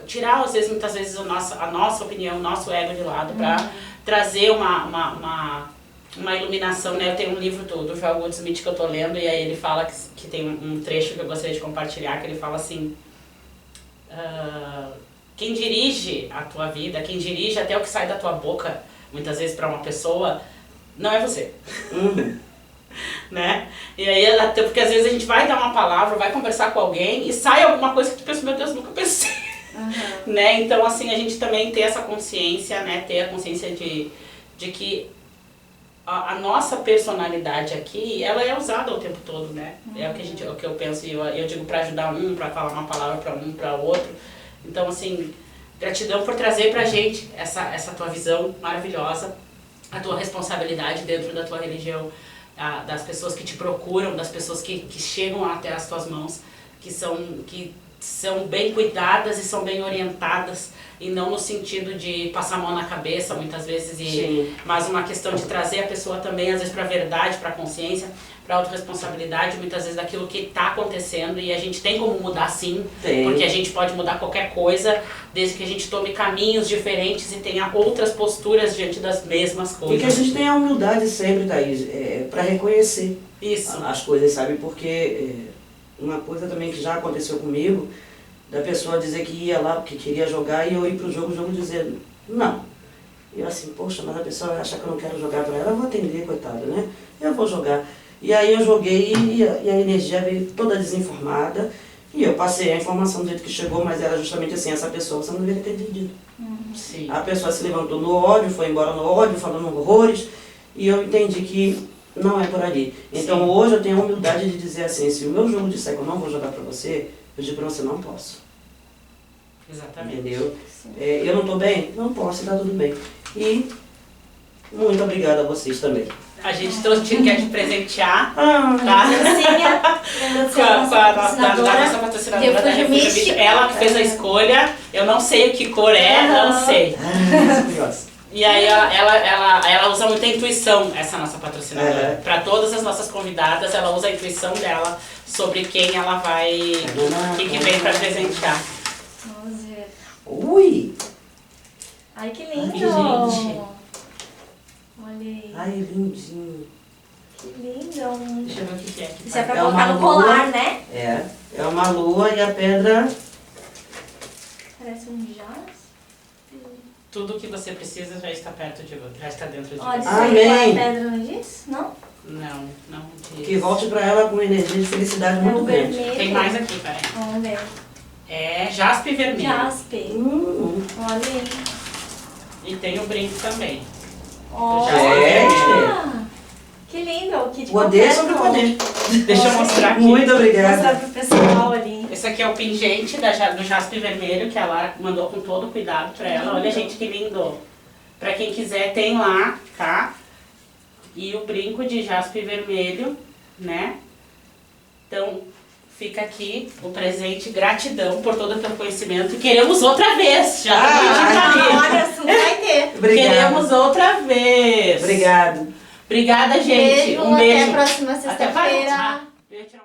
tirar às vezes, muitas vezes a nossa opinião, o nosso ego de lado, para trazer uma iluminação, né? Eu tenho um livro do Joel Goldsmith que eu tô lendo, e aí ele fala que tem um trecho que eu gostaria de compartilhar, que ele fala assim, quem dirige a tua vida, quem dirige até o que sai da tua boca, muitas vezes para uma pessoa, não é você. Né? E aí, até porque às vezes a gente vai dar uma palavra, vai conversar com alguém e sai alguma coisa que tu pensa, meu Deus, nunca pensei. Né? Então, assim, a gente também ter essa consciência, né? Ter a consciência de que a nossa personalidade aqui, ela é usada o tempo todo, né? É o que eu penso, e eu digo para ajudar para falar uma palavra para um, para outro. Então, assim, gratidão por trazer pra gente essa tua visão maravilhosa, a tua responsabilidade dentro da tua religião, das pessoas que te procuram, das pessoas que chegam até as tuas mãos, que são bem cuidadas e são bem orientadas, e não no sentido de passar a mão na cabeça muitas vezes, mas uma questão de trazer a pessoa também, às vezes, para a verdade, para a consciência, para a autorresponsabilidade, muitas vezes daquilo que está acontecendo, e a gente tem como mudar sim, porque a gente pode mudar qualquer coisa, desde que a gente tome caminhos diferentes e tenha outras posturas diante das mesmas coisas. E que a gente tenha a humildade sempre, Thaís, para reconhecer as coisas, sabe? Porque uma coisa também que já aconteceu comigo, da pessoa dizer que ia lá porque queria jogar e eu ir pro jogo, o jogo dizer não. E eu assim, poxa, mas a pessoa acha que eu não quero jogar para ela, eu vou atender, coitada, né? Eu vou jogar. E aí eu joguei e a energia veio toda desinformada e eu passei a informação do jeito que chegou, mas era justamente assim, essa pessoa você não deveria ter entendido. Sim. A pessoa se levantou no ódio, foi embora no ódio, falando horrores, e eu entendi que não é por ali. Então hoje eu tenho a humildade de dizer assim, se o meu jogo disser que eu não vou jogar pra você, eu digo pra você, não posso. Exatamente. Entendeu? Eu não tô bem? Não posso, tá tudo bem. E muito obrigada a vocês também. A gente quer te presentear, tá? Com a nossa patrocinadora, Refúgio Místico. Ela que fez a escolha, eu não sei o que cor é, não sei. E aí ela usa muita intuição, essa nossa patrocinadora. Para todas as nossas convidadas, ela usa a intuição dela sobre quem ela vai, quem que vem para presentear. Vamos ver. Ui! Ai, que lindo! Gente. Olha aí. Ai, lindinho. Que lindo! Deixa eu ver o que é aqui. Isso é pra colocar no colar, né? É uma lua e a pedra... Parece um jazz. Tudo que você precisa já está perto de você, já está dentro de Ó, você. Amém. a pedra não diz? Não? Não diz. Que volte pra ela com energia de felicidade muito o grande. vermelho. Tem mais aqui, peraí. Vamos ver. É jaspe vermelho. Jaspe. Olha aí. E tem o brinco também. Olha! Que lindo! O kit Poder completo. sobre poder. Deixa eu mostrar aqui. Muito Vou obrigada. mostrar pro pessoal ali. Esse aqui é o pingente do jaspe vermelho, que a Lara mandou com todo cuidado pra ela. Olha, gente, que lindo. Pra quem quiser, tem lá, tá? E o brinco de jaspe vermelho, né? Então, fica aqui o presente. Gratidão por todo o teu conhecimento. E queremos outra vez. Já Olha, não vai ter. Obrigada. Queremos outra vez. Obrigado. Obrigada, gente. Beijo, Um beijo. até a próxima Até a próxima. sexta-feira. Beijo.